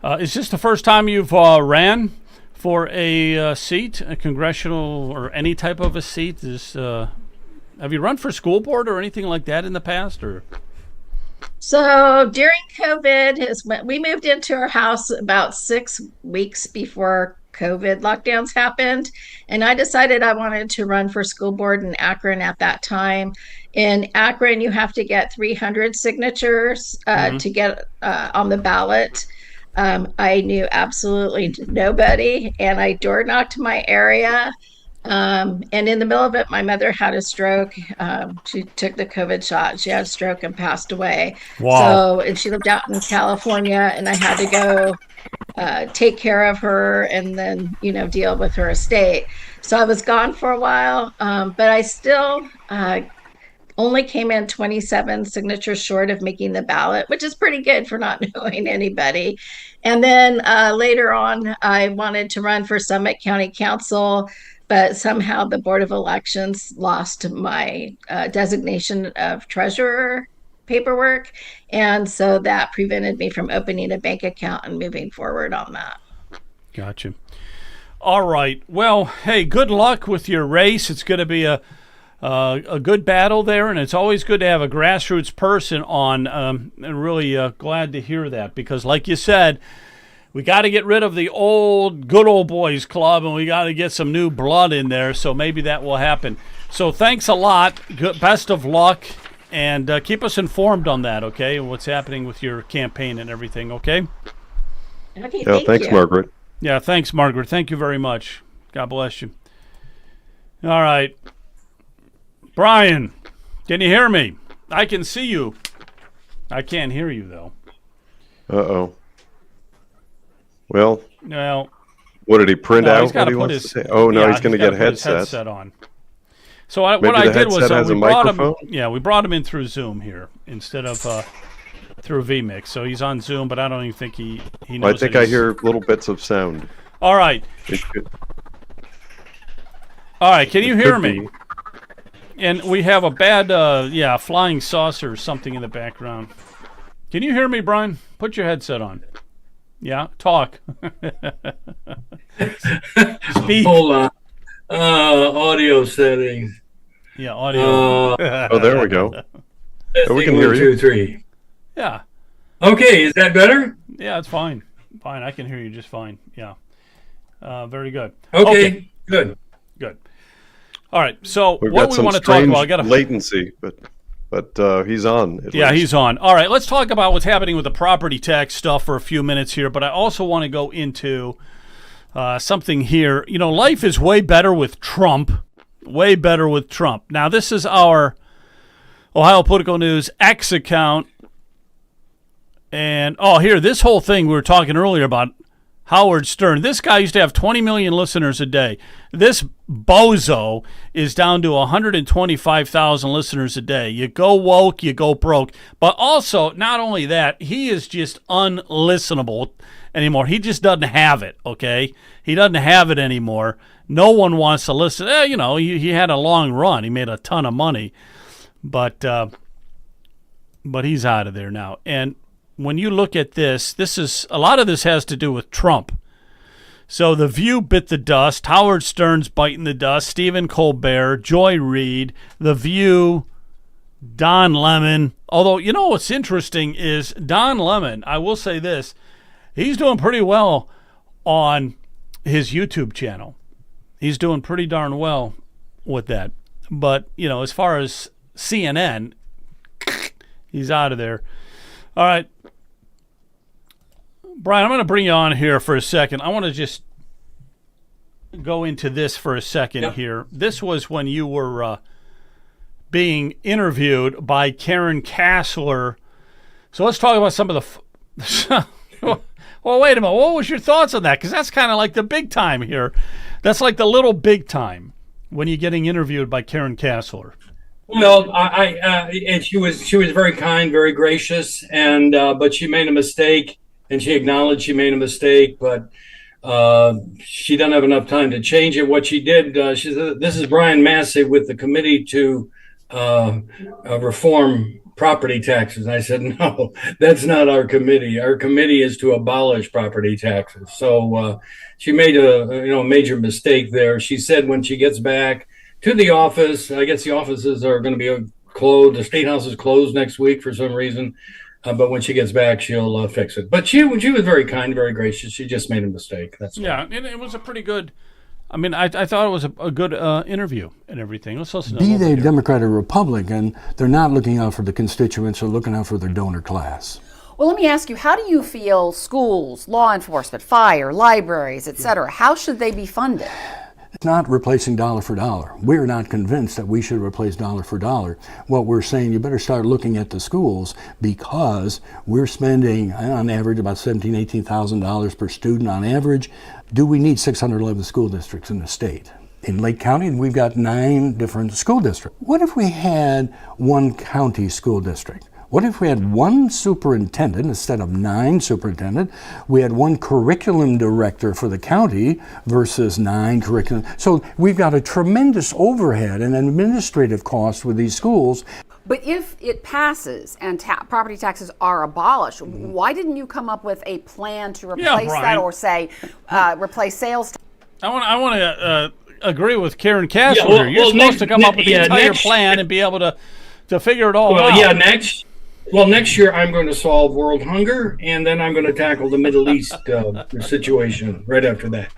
A: Is this the first time you've ran for a seat, a congressional or any type of a seat? Have you run for school board or anything like that in the past? Or
F: So during COVID, we moved into our house about 6 weeks before COVID lockdowns happened. And I decided I wanted to run for school board in Akron at that time. In Akron, you have to get 300 signatures to get on the ballot. I knew absolutely nobody, and I door knocked my area. And in the middle of it, my mother had a stroke. She took the COVID shot. She had a stroke and passed away.
A: Wow.
F: So, and she lived out in California, and I had to go take care of her and then, deal with her estate. So I was gone for a while, but I still only came in 27 signatures short of making the ballot, which is pretty good for not knowing anybody. And then later on, I wanted to run for Summit County Council, but somehow the Board of Elections lost my designation of treasurer paperwork. And so that prevented me from opening a bank account and moving forward on that.
A: Gotcha. All right. Well, hey, good luck with your race. It's going to be a good battle there, and it's always good to have a grassroots person on. And really glad to hear that, because like you said, we got to get rid of the good old boys club, and we got to get some new blood in there, so maybe that will happen. So thanks a lot. Best of luck, and keep us informed on that, okay, and what's happening with your campaign and everything, okay?
F: Okay,
E: thanks, Margaret.
A: Yeah, thanks, Margaret. Thank you very much. God bless you. All right. Brian, can you hear me? I can see you. I can't hear you, though.
E: Uh-oh. Well,
A: no.
E: What did he print out?
A: He's got to
E: what
A: put
E: he
A: his.
E: wants to say? Oh no,
A: yeah,
E: he's going to get a
A: headset on. So what
E: Maybe
A: I
E: the
A: did was
E: headset has
A: we
E: a
A: brought him.
E: microphone?
A: Yeah, we brought him in through Zoom here instead of through vMix. So he's on Zoom, but I don't even think he knows.
E: Well, I think I hear little bits of sound.
A: All right. All right. Can you hear me? And we have a bad, flying saucer or something in the background. Can you hear me, Brian? Put your headset on. Yeah, talk. Speak.
H: Hold on. Audio settings.
A: Yeah, audio.
E: Oh, there we go. We can hear you.
H: 2, 3.
A: Yeah.
H: Okay, is that better?
A: Yeah, it's fine. Fine, I can hear you just fine. Yeah. Very good.
H: Okay, good.
A: Good. All right. So
E: We've
A: what
E: got
A: we
E: some
A: want to talk
E: strange
A: about, I got to
E: latency, but he's on.
A: Yeah,
E: least.
A: he's on. All right, let's talk about what's happening with the property tax stuff for a few minutes here, but I also want to go into something here. You know, life is way better with Trump. Way better with Trump. Now, this is our Ohio Political News X account. And, here, this whole thing we were talking earlier about Howard Stern. This guy used to have 20 million listeners a day. This bozo is down to 125,000 listeners a day. You go woke, you go broke. But also, not only that, he is just unlistenable anymore. He just doesn't have it, okay? He doesn't have it anymore. No one wants to listen. You know, he had a long run. He made a ton of money. But he's out of there now. And when you look at this is a lot of this has to do with Trump. So The View bit the dust. Howard Stern's biting the dust. Stephen Colbert, Joy Reid, The View, Don Lemon. Although, you know what's interesting is Don Lemon, I will say this, he's doing pretty well on his YouTube channel. He's doing pretty darn well with that. But, you know, as far as CNN, he's out of there. All right. Brian, I'm going to bring you on here for a second. I want to just go into this for a second here. This was when you were being interviewed by Karen Kassler. So let's talk about some of the... Well, wait a minute. What was your thoughts on that? Because that's kind of like the big time here. That's like the little big time when you're getting interviewed by Karen Kassler.
H: Well, and she was very kind, very gracious, and but she made a mistake, and she acknowledged she made a mistake, but she doesn't have enough time to change it. What she did, she said, "This is Brian Massey with the committee to reform property taxes." And I said, "No, that's not our committee. Our committee is to abolish property taxes." So she made a major mistake there. She said when she gets back to the office, I guess the offices are going to be closed. The State House is closed next week for some reason. But when she gets back, she'll fix it. But she was very kind, very gracious. She just made a mistake. That's
A: yeah, and it was a pretty good. I mean, I thought it was a good interview and everything. Let's listen to
I: Be they Democrat or Republican, they're not looking out for the constituents, they're looking out for their donor class.
J: Well, let me ask you, how do you feel schools, law enforcement, fire, libraries, et cetera, how should they be funded?
I: It's not replacing dollar for dollar. We're not convinced that we should replace dollar for dollar. What we're saying, you better start looking at the schools because we're spending on average about $17,000, $18,000 per student on average. Do we need 611 school districts in the state? In Lake County, we've got 9 different school districts. What if we had one county school district? What if we had one superintendent instead of 9 superintendents? We had one curriculum director for the county versus 9 curriculum. So we've got a tremendous overhead and administrative cost with these schools.
J: But if it passes and property taxes are abolished, why didn't you come up with a plan to replace that or say replace sales tax?
A: I want to agree with Karen Kassler. You're supposed to come up with the entire plan and be able to figure it all out.
H: Next year I'm going to solve world hunger, and then I'm going to tackle the Middle East situation right after that.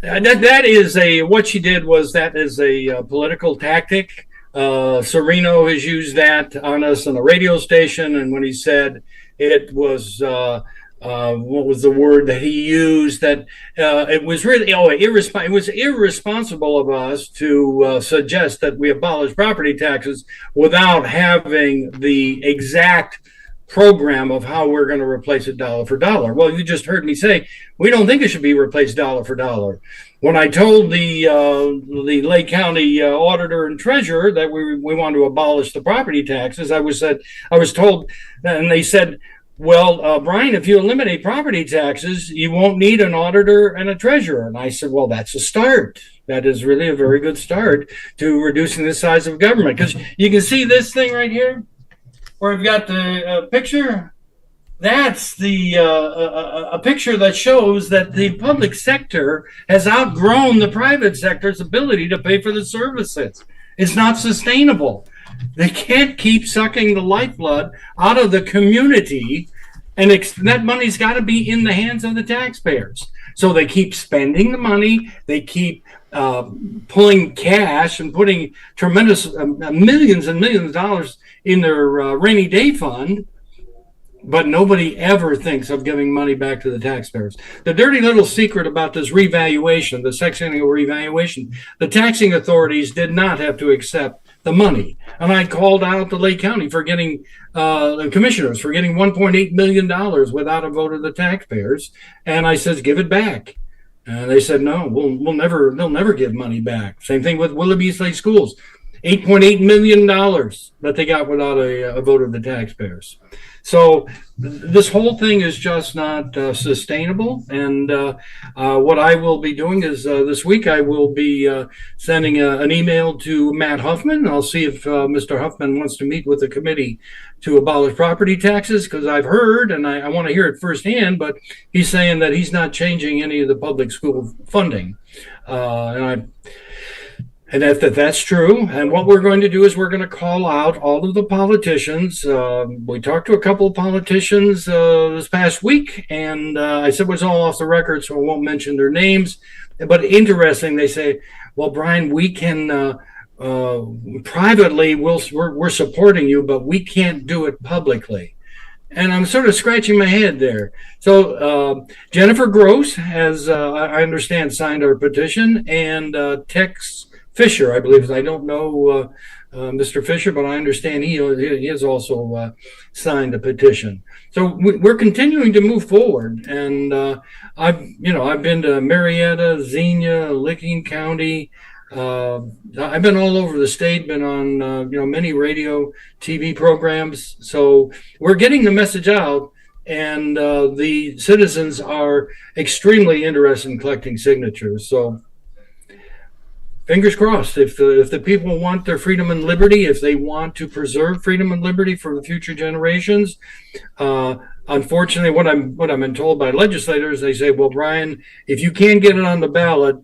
H: That is what she did was that is a political tactic. Serino has used that on us on the radio station, and when he said it was what was the word that he used? That it was really it was irresponsible of us to suggest that we abolish property taxes without having the exact program of how we're going to replace it dollar for dollar. Well, you just heard me say we don't think it should be replaced dollar for dollar. When I told the Lake County auditor and treasurer that we want to abolish the property taxes, I was told, and they said, well, Brian, if you eliminate property taxes, you won't need an auditor and a treasurer. And I said, well, that's a start. That is really a very good start to reducing the size of government. Because you can see this thing right here, where I've got the picture. That's the a picture that shows that the public sector has outgrown the private sector's ability to pay for the services. It's not sustainable. They can't keep sucking the lifeblood out of the community And that money's got to be in the hands of the taxpayers. So they keep spending the money. They keep pulling cash and putting tremendous millions and millions of dollars in their rainy day fund. But nobody ever thinks of giving money back to the taxpayers. The dirty little secret about this revaluation, the sexennial revaluation, the taxing authorities did not have to accept the money. And I called out the Lake County for getting the commissioners for getting $1.8 million without a vote of the taxpayers. And I said, give it back. And they said, no, they'll never give money back. Same thing with Willoughby Lake Schools, $8.8 million that they got without a vote of the taxpayers. So this whole thing is just not sustainable. And what I will be doing is this week I will be sending an email to Matt Huffman. I'll see if Mr. Huffman wants to meet with the committee to abolish property taxes, because I've heard, and I want to hear it firsthand, but he's saying that he's not changing any of the public school funding. And if that's true, and what we're going to do is we're going to call out all of the politicians. We talked to a couple of politicians this past week, and I said it was all off the record, so I won't mention their names. But interesting, they say, well, Brian, we can privately, we're supporting you, but we can't do it publicly. And I'm sort of scratching my head there. So Jennifer Gross has, I understand, signed our petition, and Tex Fisher, I believe. I don't know Mr. Fisher, but I understand he has also signed a petition. So we're continuing to move forward. And I've been to Marietta, Xenia, Licking County. I've been all over the state, been on many radio, TV programs. So we're getting the message out, and the citizens are extremely interested in collecting signatures. So fingers crossed. If the people want their freedom and liberty, if they want to preserve freedom and liberty for the future generations, unfortunately, what I've been told by legislators, they say, well, Brian, if you can't get it on the ballot,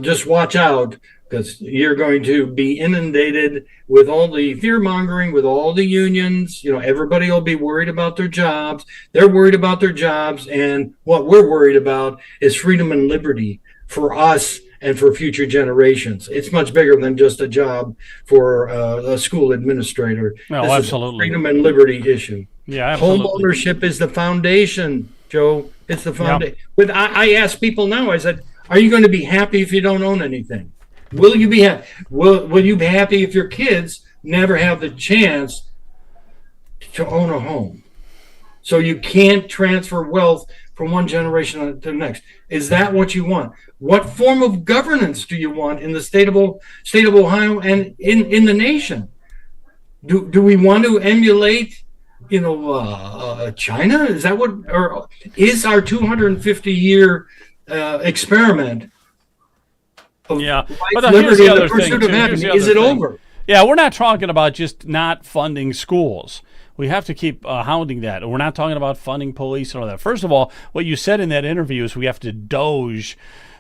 H: just watch out, because you're going to be inundated with all the fear mongering, with all the unions. Everybody will be worried about their jobs. They're worried about their jobs, and what we're worried about is freedom and liberty for us and for future generations. It's much bigger than just a job for a school administrator.
A: No,
H: this
A: absolutely.
H: Is a freedom and liberty issue.
A: Yeah, absolutely.
H: Home ownership is the foundation, Joe. It's the foundation. Yep. But I ask people now, I said, are you going to be happy if you don't own anything? Will you be happy? Will you be happy if your kids never have the chance to own a home? So you can't transfer wealth from one generation to the next. Is that what you want? What form of governance do you want in the state of Ohio and in the nation? Do we want to emulate, China? Is that what, or is our 250-year experiment of
A: life,
H: but here's the other thing, is it over?
A: Yeah, we're not talking about just not funding schools. We have to keep hounding that. We're not talking about funding police and all that. First of all, what you said in that interview is we have to doge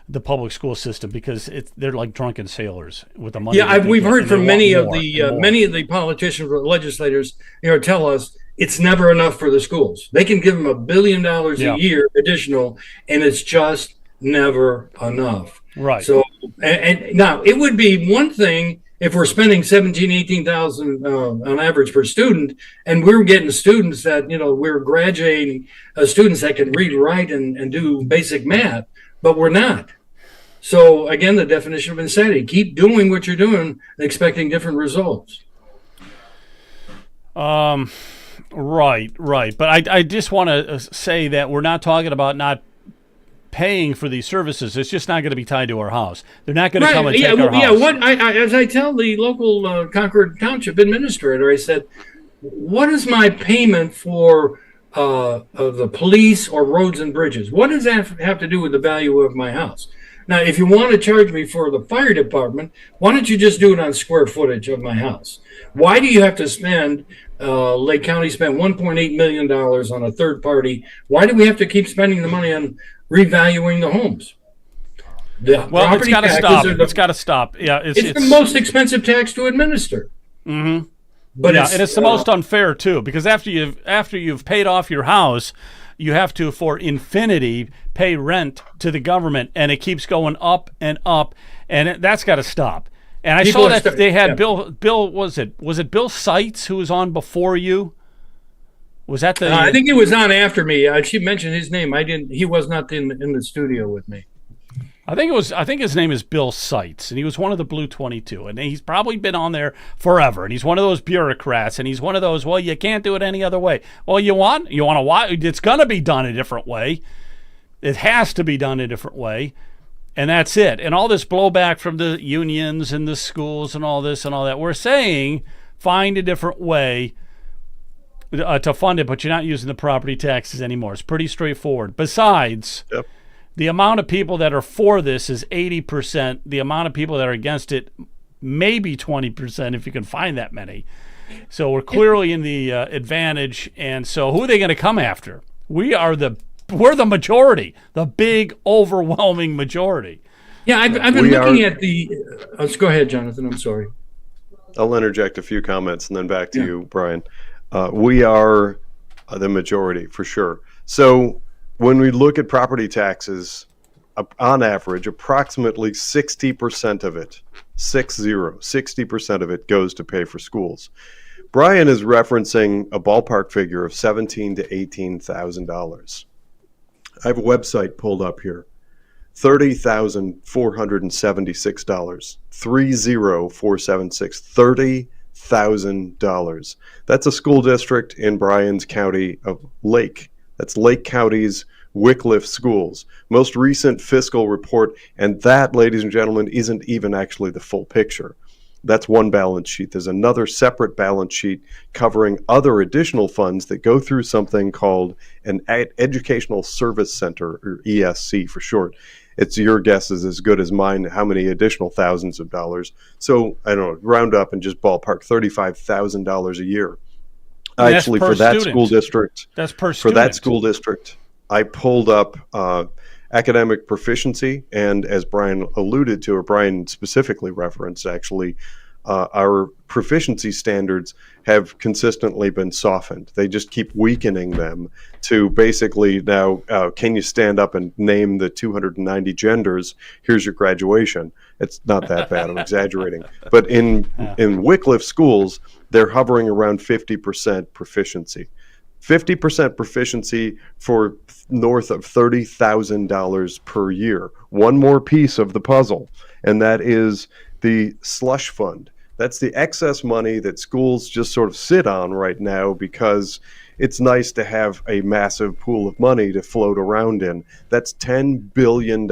A: the public school system, because they're like drunken sailors with the money.
H: Yeah, we've heard from many of the politicians or legislators, tell us it's never enough for the schools. They can give them $1 billion a year additional, and it's just never enough.
A: Right.
H: So, and now it would be one thing if we're spending $18,000 on average per student, and we're getting students that, we're graduating students that can read, write, and do basic math, but we're not. So again, the definition of insanity: keep doing what you're doing and expecting different results.
A: Right. But I just want to say that we're not talking about not paying for these services. It's just not going to be tied to our house. They're not going to come and take our house.
H: Yeah, as I tell the local Concord Township administrator, I said, what is my payment for the police or roads and bridges? What does that have to do with the value of my house? Now, if you want to charge me for the fire department, why don't you just do it on square footage of my house? Why do you have to spend, Lake County spent $1.8 million on a third party? Why do we have to keep spending the money on revaluing the homes?
A: It's got to stop. It's got to stop. Yeah,
H: it's the most expensive tax to administer.
A: Mm-hmm.
H: But
A: and it's the most unfair too, because after you've paid off your house, you have to, for infinity, pay rent to the government, and it keeps going up and up, and that's got to stop. And I saw that they had Bill. Was it Bill Seitz who was on before you? Was that the?
H: I think he was on after me. She mentioned his name. I didn't. He was not in the studio with me.
A: I think his name is Bill Seitz, and he was one of the Blue 22, and he's probably been on there forever. And he's one of those bureaucrats, and he's one of those. Well, you can't do it any other way. Well, you want to watch? It's going to be done a different way. It has to be done a different way, and that's it. And all this blowback from the unions and the schools and all this and all that. We're saying find a different way to fund it, but you're not using the property taxes anymore. It's pretty straightforward. Besides.
E: Yep.
A: The amount of people that are for this is 80%. The amount of people that are against it, maybe 20%, if you can find that many. So we're clearly in the advantage. And so who are they going to come after? We're the majority, the big, overwhelming majority.
H: Yeah, I've been looking at the. Let's go ahead, Jonathan. I'm sorry.
E: I'll interject a few comments and then back to you, Brian. We are the majority for sure. So. When we look at property taxes, on average, approximately 60% of it, 60% of it goes to pay for schools. Brian is referencing a ballpark figure of $17,000 to $18,000. I have a website pulled up here, $30,476, 30476, $30,000. That's a school district in Brian's county of Lake. That's Lake County's Wycliffe schools. Most recent fiscal report, and that, ladies and gentlemen, isn't even actually the full picture. That's one balance sheet. There's another separate balance sheet covering other additional funds that go through something called an Educational Service Center, or ESC for short. It's your guess is as good as mine how many additional thousands of dollars. So, I don't know, round up and just ballpark $35,000 a year. Actually, for that school district,
A: that's per
E: student. For that school district, I pulled up academic proficiency, and as Brian alluded to, or Brian specifically referenced, actually, our proficiency standards have consistently been softened. They just keep weakening them to basically now, can you stand up and name the 290 genders? Here's your graduation. It's not that bad. I'm exaggerating. But in Wycliffe schools, they're hovering around 50% proficiency. 50% proficiency for north of $30,000 per year. One more piece of the puzzle, and that is the slush fund. That's the excess money that schools just sort of sit on right now because it's nice to have a massive pool of money to float around in. That's $10 billion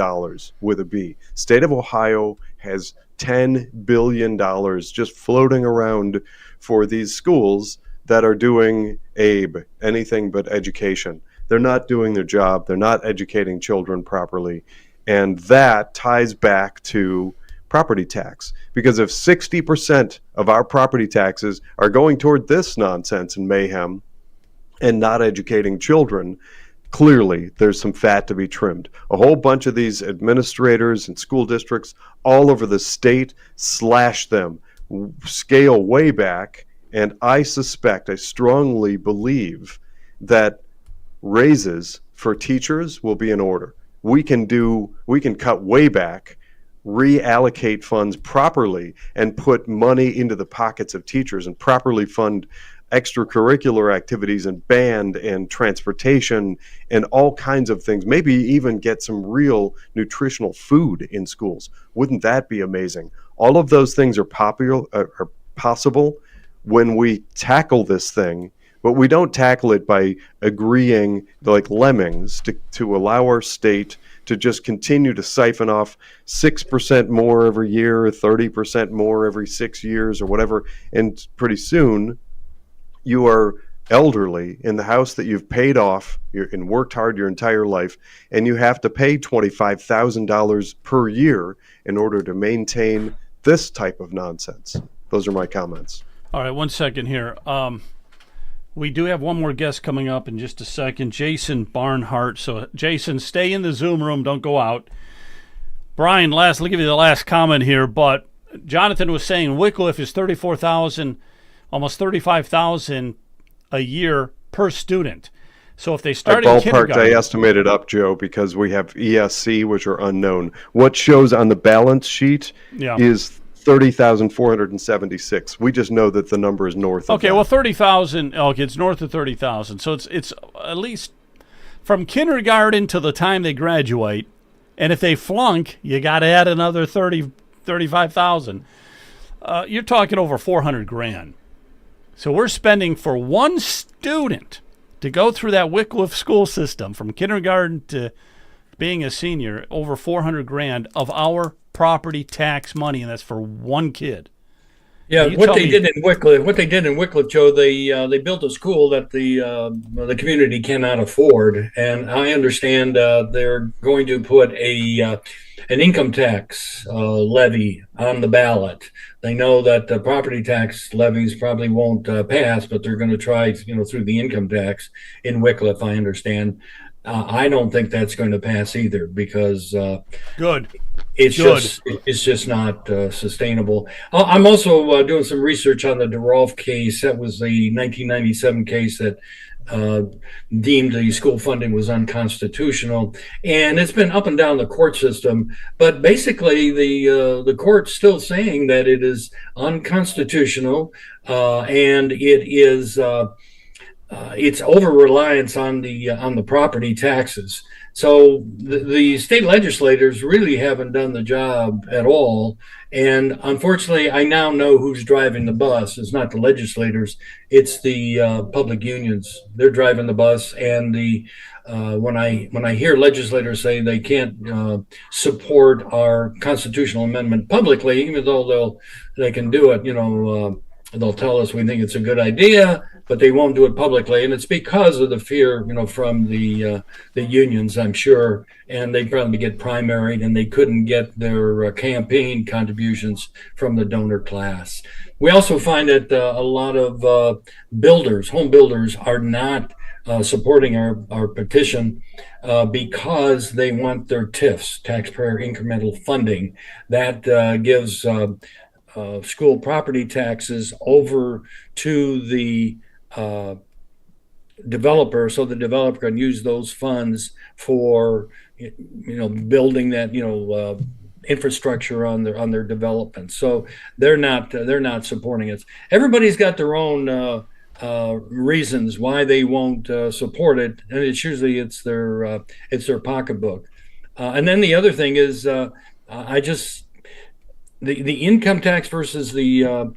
E: with a B. State of Ohio has $10 billion just floating around for these schools that are doing anything but education. They're not doing their job. They're not educating children properly. And that ties back to property tax. Because if 60% of our property taxes are going toward this nonsense and mayhem and not educating children, clearly there's some fat to be trimmed. A whole bunch of these administrators and school districts all over the state slash them, scale way back, and I strongly believe that raises for teachers will be in order. We can cut way back, reallocate funds properly, and put money into the pockets of teachers and properly fund extracurricular activities and band and transportation and all kinds of things. Maybe even get some real nutritional food in schools. Wouldn't that be amazing? All of those things are possible when we tackle this thing, but we don't tackle it by agreeing like lemmings to allow our state to just continue to siphon off 6% more every year, 30% more every 6 years or whatever. And pretty soon you are elderly in the house that you've paid off and worked hard your entire life, and you have to pay $25,000 per year in order to maintain this type of nonsense. Those are my comments.
A: All right, 1 second here. We do have one more guest coming up in just a second, Jason Barnhart. So, Jason, stay in the Zoom room. Don't go out. Brian, let me give you the last comment here. But Jonathan was saying Wycliffe is 34,000. almost $35,000 a year per student. So if they start
E: I
A: in
E: ballparked,
A: kindergarten,
E: I estimated up, Joe, because we have ESC, which are unknown. What shows on the balance sheet is 30,476. We just know that the number is north of
A: okay,
E: that.
A: well, 30,000. Okay, it's north of 30,000. So it's at least from kindergarten to the time they graduate. And if they flunk, you got to add another 35,000. You're talking over 400 grand. So we're spending for one student to go through that Wycliffe school system from kindergarten to being a senior, over 400 grand of our property tax money, and that's for one kid.
H: Yeah, what they did in Wycliffe, Joe, they built a school that the community cannot afford, and I understand they're going to put an income tax levy on the ballot. They know that the property tax levies probably won't pass, but they're going to try, through the income tax in Wycliffe. I understand. I don't think that's going to pass either because
A: good.
H: It's just not sustainable. I'm also doing some research on the DeRolf case. That was the 1997 case that deemed the school funding was unconstitutional, and it's been up and down the court system. But basically, the court's still saying that it is unconstitutional, and it is it's over reliance on the property taxes. So the state legislators really haven't done the job at all. And unfortunately, I now know who's driving the bus. It's not the legislators; it's the public unions. They're driving the bus. And when I hear legislators say they can't support our constitutional amendment publicly, even though they can do it, they'll tell us we think it's a good idea, but they won't do it publicly, and it's because of the fear, from the unions, I'm sure, and they probably get primaried, and they couldn't get their campaign contributions from the donor class. We also find that a lot of home builders, are not supporting our petition because they want their TIFs, taxpayer incremental funding, that gives school property taxes over to the developer, so the developer can use those funds for building that infrastructure on their development. So they're not supporting it. Everybody's got their own reasons why they won't support it, and it's usually it's their pocketbook. And then the other thing is the income tax versus the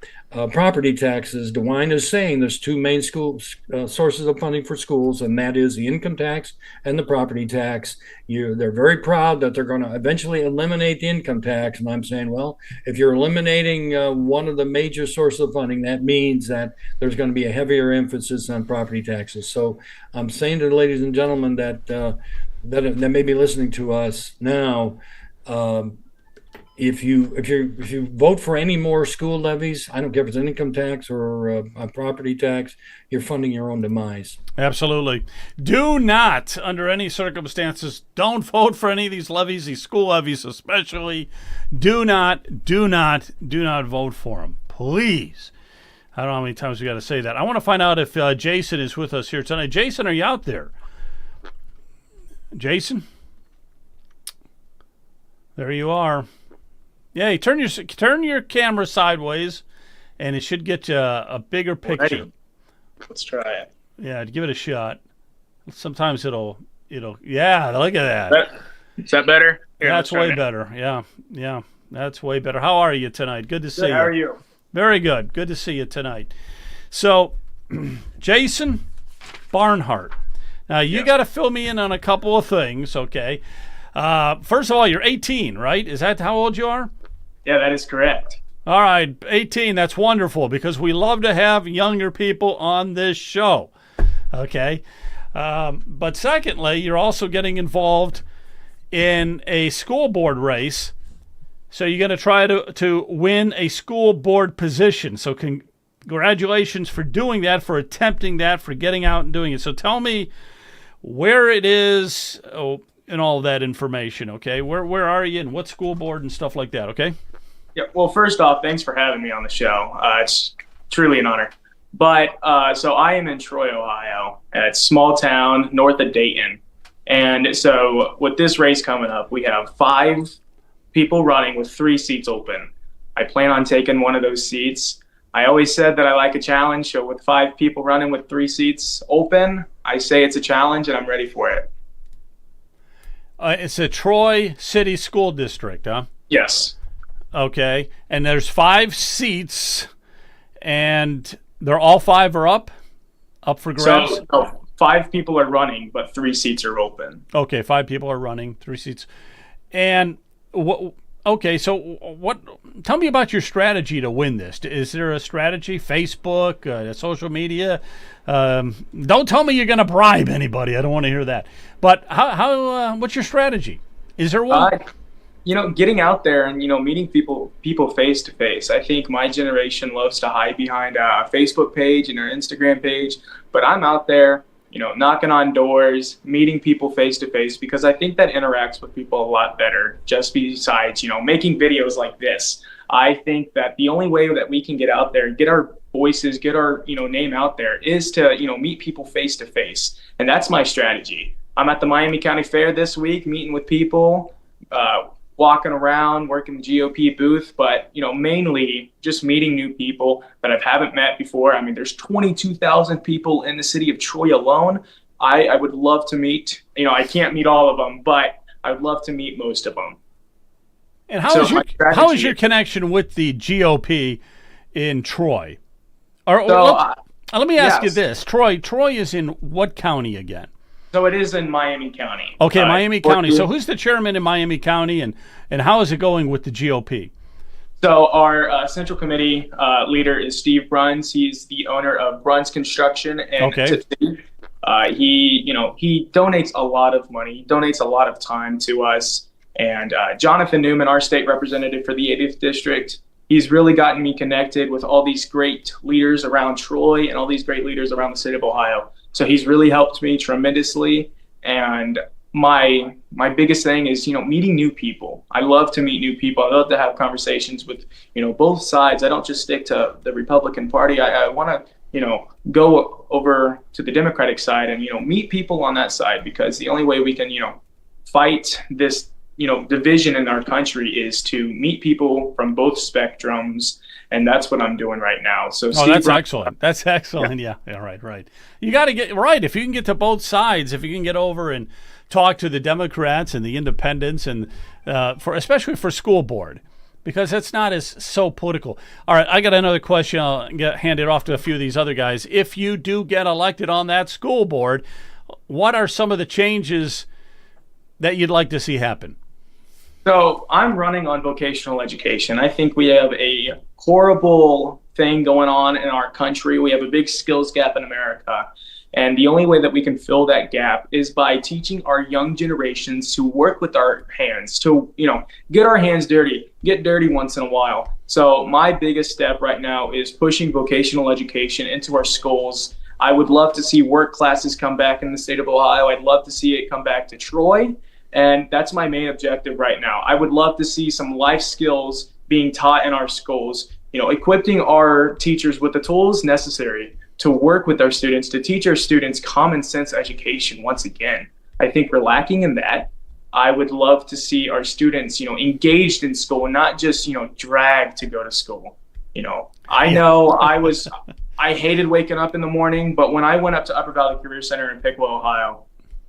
H: property taxes. DeWine is saying there's two main sources of funding for schools, and that is the income tax and the property tax. They're very proud that they're going to eventually eliminate the income tax, and I'm saying, well, if you're eliminating one of the major sources of funding, that means that there's going to be a heavier emphasis on property taxes. So I'm saying to the ladies and gentlemen that may be listening to us now, if you vote for any more school levies, I don't care if it's an income tax or a property tax, you're funding your own demise.
A: Absolutely. Do not, under any circumstances, don't vote for any of these levies, these school levies especially. Do not vote for them. Please. I don't know how many times we got to say that. I want to find out if Jason is with us here tonight. Jason, are you out there? Jason? There you are. Yeah, turn your camera sideways, and it should get you a bigger picture.
K: Ready. Let's try it.
A: Yeah, give it a shot. Sometimes it'll. Yeah, look at that.
K: Is that better? Here,
A: that's way better. Yeah, that's way better. How are you tonight? Good to see you.
K: How are you?
A: Very good. Good to see you tonight. So, Jason Barnhart. Now you got to fill me in on a couple of things, okay? First of all, you're 18, right? Is that how old you are?
K: Yeah, that is correct.
A: All right, 18. That's wonderful because we love to have younger people on this show. Okay. But secondly, you're also getting involved in a school board race. So you're going to try to win a school board position. So congratulations for doing that, for attempting that, for getting out and doing it. So tell me where it is and all that information, okay? Where are you and what school board and stuff like that, okay?
K: Yeah. Well, first off, thanks for having me on the show. It's truly an honor. But so I am in Troy, Ohio. It's a small town north of Dayton. And so with this race coming up, we have 5 people running with 3 seats open. I plan on taking one of those seats. I always said that I like a challenge. So with 5 people running with 3 seats open, I say it's a challenge and I'm ready for it.
A: It's a Troy City School District, huh?
K: Yes.
A: Okay. And there's 5 seats, and they're all 5 are up for grabs?
K: So 5 people are running, but 3 seats are open.
A: Okay, 5 people are running, 3 seats. And okay, so what? Tell me about your strategy to win this. Is there a strategy? Facebook, social media? Don't tell me you're going to bribe anybody. I don't want to hear that. But how? What's your strategy? Is there one?
K: Getting out there and meeting people face to face. I think my generation loves to hide behind a Facebook page and an Instagram page, but I'm out there, knocking on doors, meeting people face to face, because I think that interacts with people a lot better. Just besides, making videos like this, I think that the only way that we can get out there and get our voices, get our name out there is to meet people face to face, and that's my strategy. I'm at the Miami County Fair this week, meeting with people, walking around, working the GOP booth, but mainly just meeting new people that I haven't met before. I mean, there's 22,000 people in the city of Troy alone. I would love to meet, I can't meet all of them, but I would love to meet most of them.
A: And how is your connection with the GOP in Troy? Let me ask you this. Troy is in what county again?
K: So it is in Miami County.
A: Okay, Miami County. So who's the chairman in Miami County, and how is it going with the GOP?
K: So our Central Committee leader is Steve Bruns. He's the owner of Bruns Construction and Tipsy. He donates a lot of money. He donates a lot of time to us. And Jonathan Newman, our state representative for the 80th District, he's really gotten me connected with all these great leaders around Troy and all these great leaders around the state of Ohio. So he's really helped me tremendously. And my biggest thing is, meeting new people. I love to meet new people. I love to have conversations with, both sides. I don't just stick to the Republican Party. I want to, go over to the Democratic side and, meet people on that side, because the only way we can, fight this, division in our country is to meet people from both spectrums. And that's what I'm doing right now. So
A: that's excellent. That's excellent. Yeah. Right. You got to get right. If you can get to both sides, if you can get over and talk to the Democrats and the independents, and especially for school board, because that's not as so political. All right, I got another question. I'll hand it off to a few of these other guys. If you do get elected on that school board, what are some of the changes that you'd like to see happen?
K: So I'm running on vocational education. I think we have a horrible thing going on in our country. We have a big skills gap in America. And the only way that we can fill that gap is by teaching our young generations to work with our hands, to, get our hands dirty, get dirty once in a while. So my biggest step right now is pushing vocational education into our schools. I would love to see work classes come back in the state of Ohio. I'd love to see it come back to Troy. And that's my main objective right now. I would love to see some life skills being taught in our schools, equipping our teachers with the tools necessary to work with our students, to teach our students common sense education. Once again, I think we're lacking in that. I would love to see our students, engaged in school, not just, dragged to go to school. I know I hated waking up in the morning, but when I went up to Upper Valley Career Center in Piqua, Ohio,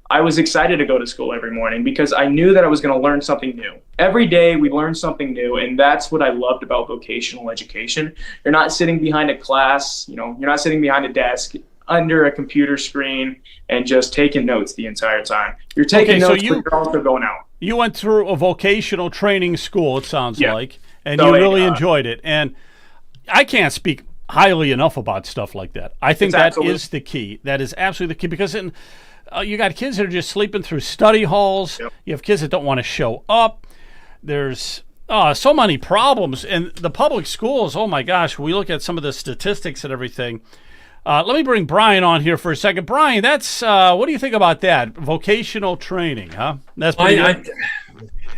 K: I was excited to go to school every morning because I knew that I was going to learn something new. Every day we learn something new, and that's what I loved about vocational education. You're not sitting behind a class, you're not sitting behind a desk under a computer screen and just taking notes the entire time. You're taking notes, but you're also going out.
A: You went through a vocational training school, it sounds like, and you really enjoyed it. And I can't speak highly enough about stuff like that. I think that is the key. That is absolutely the key, because you got kids that are just sleeping through study halls. Yep. You have kids that don't want to show up. There's so many problems. And the public schools, oh my gosh, we look at some of the statistics and everything. Let me bring Brian on here for a second. Brian, that's what do you think about that? Vocational training, huh? That's pretty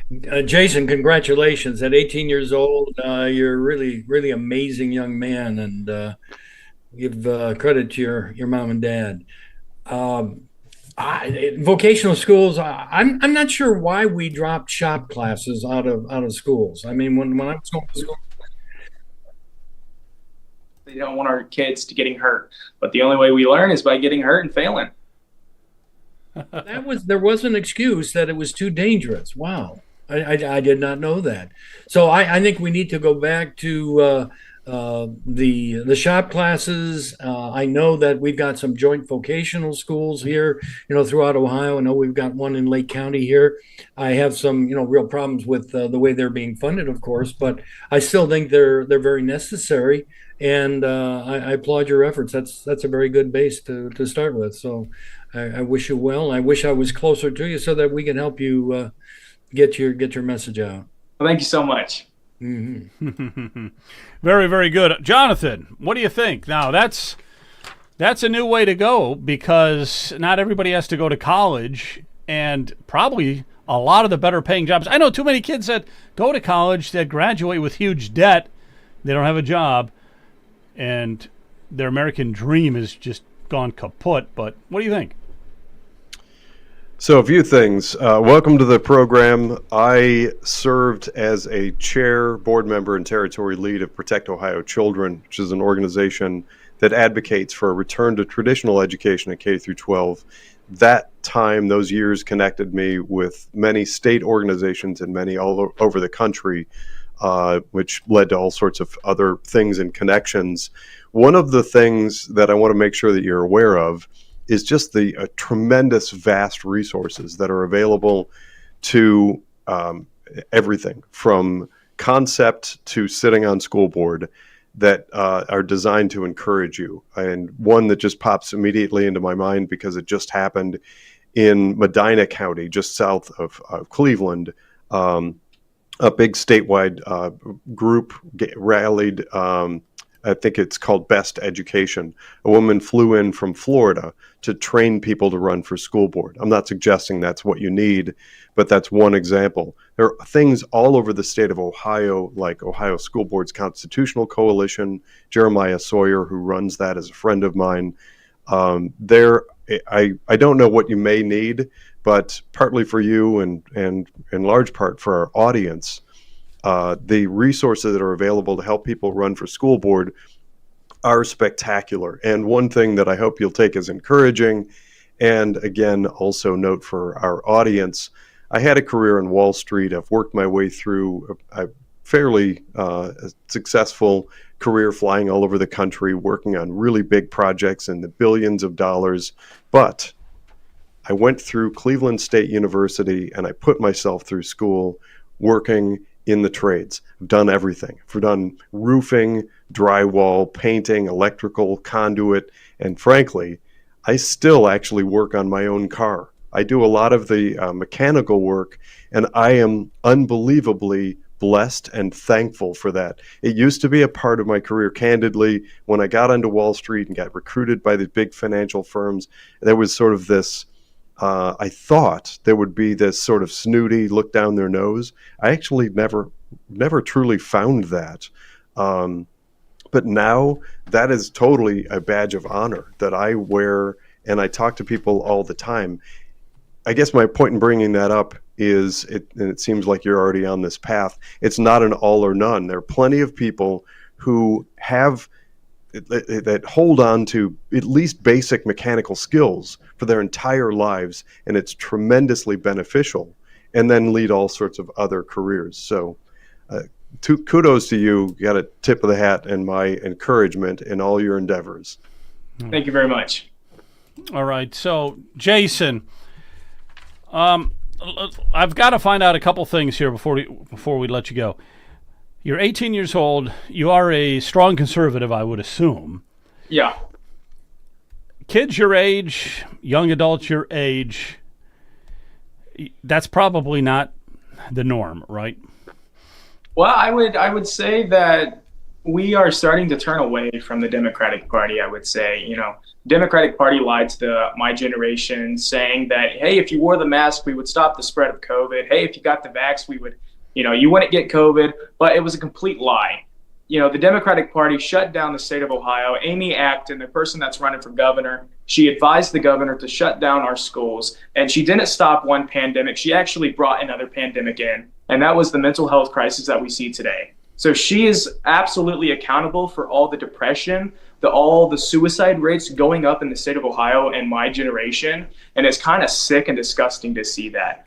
A: good.
H: Jason, congratulations. At 18 years old, you're really, really amazing young man. And give credit to your mom and dad. Vocational schools. I'm not sure why we dropped shop classes out of schools. I mean, when I was going to school,
K: They don't want our kids to getting hurt, but the only way we learn is by getting hurt and failing.
H: there was an excuse that it was too dangerous. Wow, I did not know that. So I think we need to go back to the shop classes. I know that we've got some joint vocational schools here, throughout Ohio. I know we've got one in Lake County here. I have some, real problems with the way they're being funded, of course, but I still think they're very necessary. And I applaud your efforts. That's a very good base to start with. So I wish you well. I wish I was closer to you so that we can help you get your message out.
K: Well, thank you so much.
A: Mm-hmm. Very, very good. Jonathan, what do you think? Now, that's a new way to go, because not everybody has to go to college, and probably a lot of the better paying jobs. I know too many kids that go to college that graduate with huge debt. They don't have a job, and their American dream is just gone kaput. But what do you think?
E: So a few things. Welcome to the program. I served as a chair, board member, and territory lead of Protect Ohio Children, which is an organization that advocates for a return to traditional education at K through 12. That time, those years connected me with many state organizations and many all over the country, which led to all sorts of other things and connections. One of the things that I want to make sure that you're aware of is just the tremendous, vast resources that are available to everything from concept to sitting on school board that are designed to encourage you. And one that just pops immediately into my mind because it just happened in Medina County, just south of Cleveland. A big statewide group rallied. I think it's called Best Education. A woman flew in from Florida to train people to run for school board. I'm not suggesting that's what you need, but that's one example. There are things all over the state of Ohio, like Ohio School Boards Constitutional Coalition. Jeremiah Sawyer, who runs that, is a friend of mine. I don't know what you may need, but partly for you and in large part for our audience, the resources that are available to help people run for school board are spectacular. And one thing that I hope you'll take as encouraging, and again, also note for our audience, I had a career in Wall Street. I've worked my way through a fairly successful career flying all over the country, working on really big projects in the billions of dollars. But I went through Cleveland State University and I put myself through school working in the trades. I've done everything. I've done roofing, drywall, painting, electrical, conduit, and frankly, I still actually work on my own car. I do a lot of the mechanical work, and I am unbelievably blessed and thankful for that. It used to be a part of my career, candidly. When I got onto Wall Street and got recruited by the big financial firms, there was sort of this I thought there would be this sort of snooty look down their nose. I actually never truly found that. But now that is totally a badge of honor that I wear, and I talk to people all the time. I guess my point in bringing that up is, and it seems like you're already on this path, it's not an all or none. There are plenty of people who have that hold on to at least basic mechanical skills for their entire lives, and it's tremendously beneficial, and then lead all sorts of other careers. So kudos to you. You got a tip of the hat and my encouragement in all your endeavors.
K: Thank you very much.
A: All right. So, Jason, I've got to find out a couple things here before we let you go. You're 18 years old. You are a strong conservative, I would assume.
K: Yeah.
A: Kids your age, young adults your age, that's probably not the norm, right?
K: Well, I would say that we are starting to turn away from the Democratic Party, I would say. Democratic Party lied to my generation, saying that, hey, if you wore the mask, we would stop the spread of COVID. Hey, if you got the vax, we would, you wouldn't get COVID. But it was a complete lie. the Democratic Party shut down the state of Ohio. Amy Acton, the person that's running for governor, she advised the governor to shut down our schools. And she didn't stop one pandemic. She actually brought another pandemic in. And that was the mental health crisis that we see today. So she is absolutely accountable for all the depression, all the suicide rates going up in the state of Ohio and my generation. And it's kind of sick and disgusting to see that.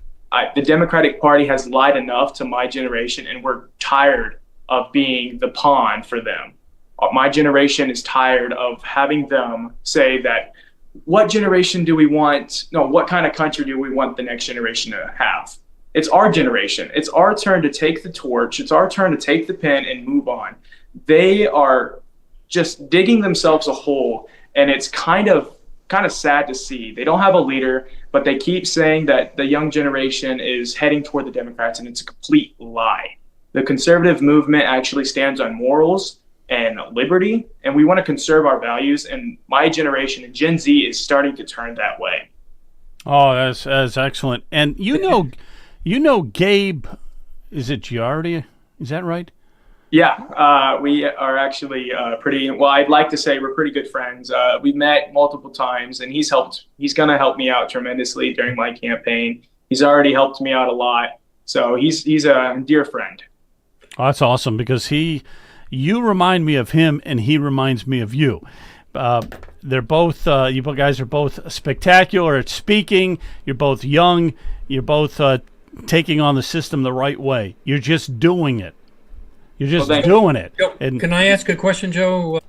K: The Democratic Party has lied enough to my generation, and we're tired of being the pawn for them. My generation is tired of having them say that, what generation do we want? No, what kind of country do we want the next generation to have? It's our generation. It's our turn to take the torch. It's our turn to take the pen and move on. They are just digging themselves a hole, and it's kind of sad to see. They don't have a leader, but they keep saying that the young generation is heading toward the Democrats, and it's a complete lie. The conservative movement actually stands on morals and liberty, and we want to conserve our values, and my generation, and Gen Z, is starting to turn that way.
A: Oh, that's excellent. And you know Gabe, is it Giardia? Is that right?
K: Yeah, we are actually I'd like to say we're pretty good friends. We've met multiple times, and he's going to help me out tremendously during my campaign. He's already helped me out a lot. So he's a dear friend.
A: Oh, that's awesome, because you remind me of him, and he reminds me of you. They're both, you guys are both spectacular at speaking. You're both young. You're both taking on the system the right way. You're just doing it. You're just doing it.
L: And can I ask a question, Joe?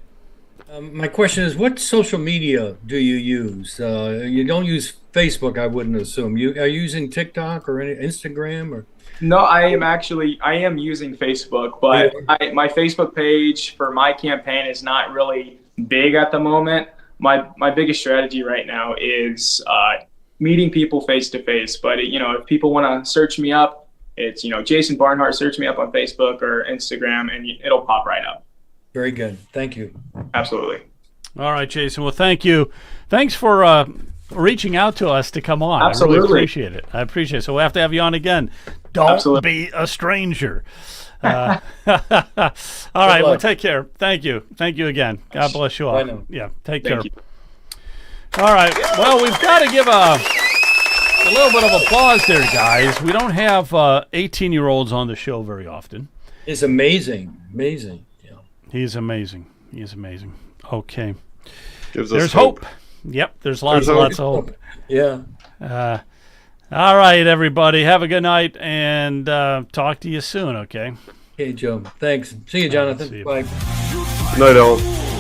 L: My question is, what social media do you use? You don't use Facebook, I wouldn't assume. Are you using TikTok or Instagram or?
K: No, I am using Facebook, but my Facebook page for my campaign is not really big at the moment. My biggest strategy right now is meeting people face to face. But if people want to search me up, it's Jason Barnhart. Search me up on Facebook or Instagram, and it'll pop right up.
L: Very good. Thank you.
K: Absolutely.
A: All right, Jason. Well, thank you. Thanks for reaching out to us to come on.
K: Absolutely.
A: I really appreciate it. So we'll have to have you on again. Don't
K: Absolutely.
A: be a stranger. All right. Well, take care. Thank you. Thank you again. God bless you all.
L: Bye now.
A: Yeah. Take
K: Thank
A: care.
K: you.
A: All right. Well, we've got to give a little bit of applause there, guys. We don't have 18-year-olds on the show very often.
L: It's amazing. Amazing. Yeah.
A: He's amazing. Okay.
E: There's
A: hope. Yep. There's lots of hope.
L: Yeah.
A: All right, everybody. Have a good night, and talk to you soon, okay?
L: Okay, Joe. Thanks. See you, Jonathan.
A: See you.
L: Bye.
E: Night, all.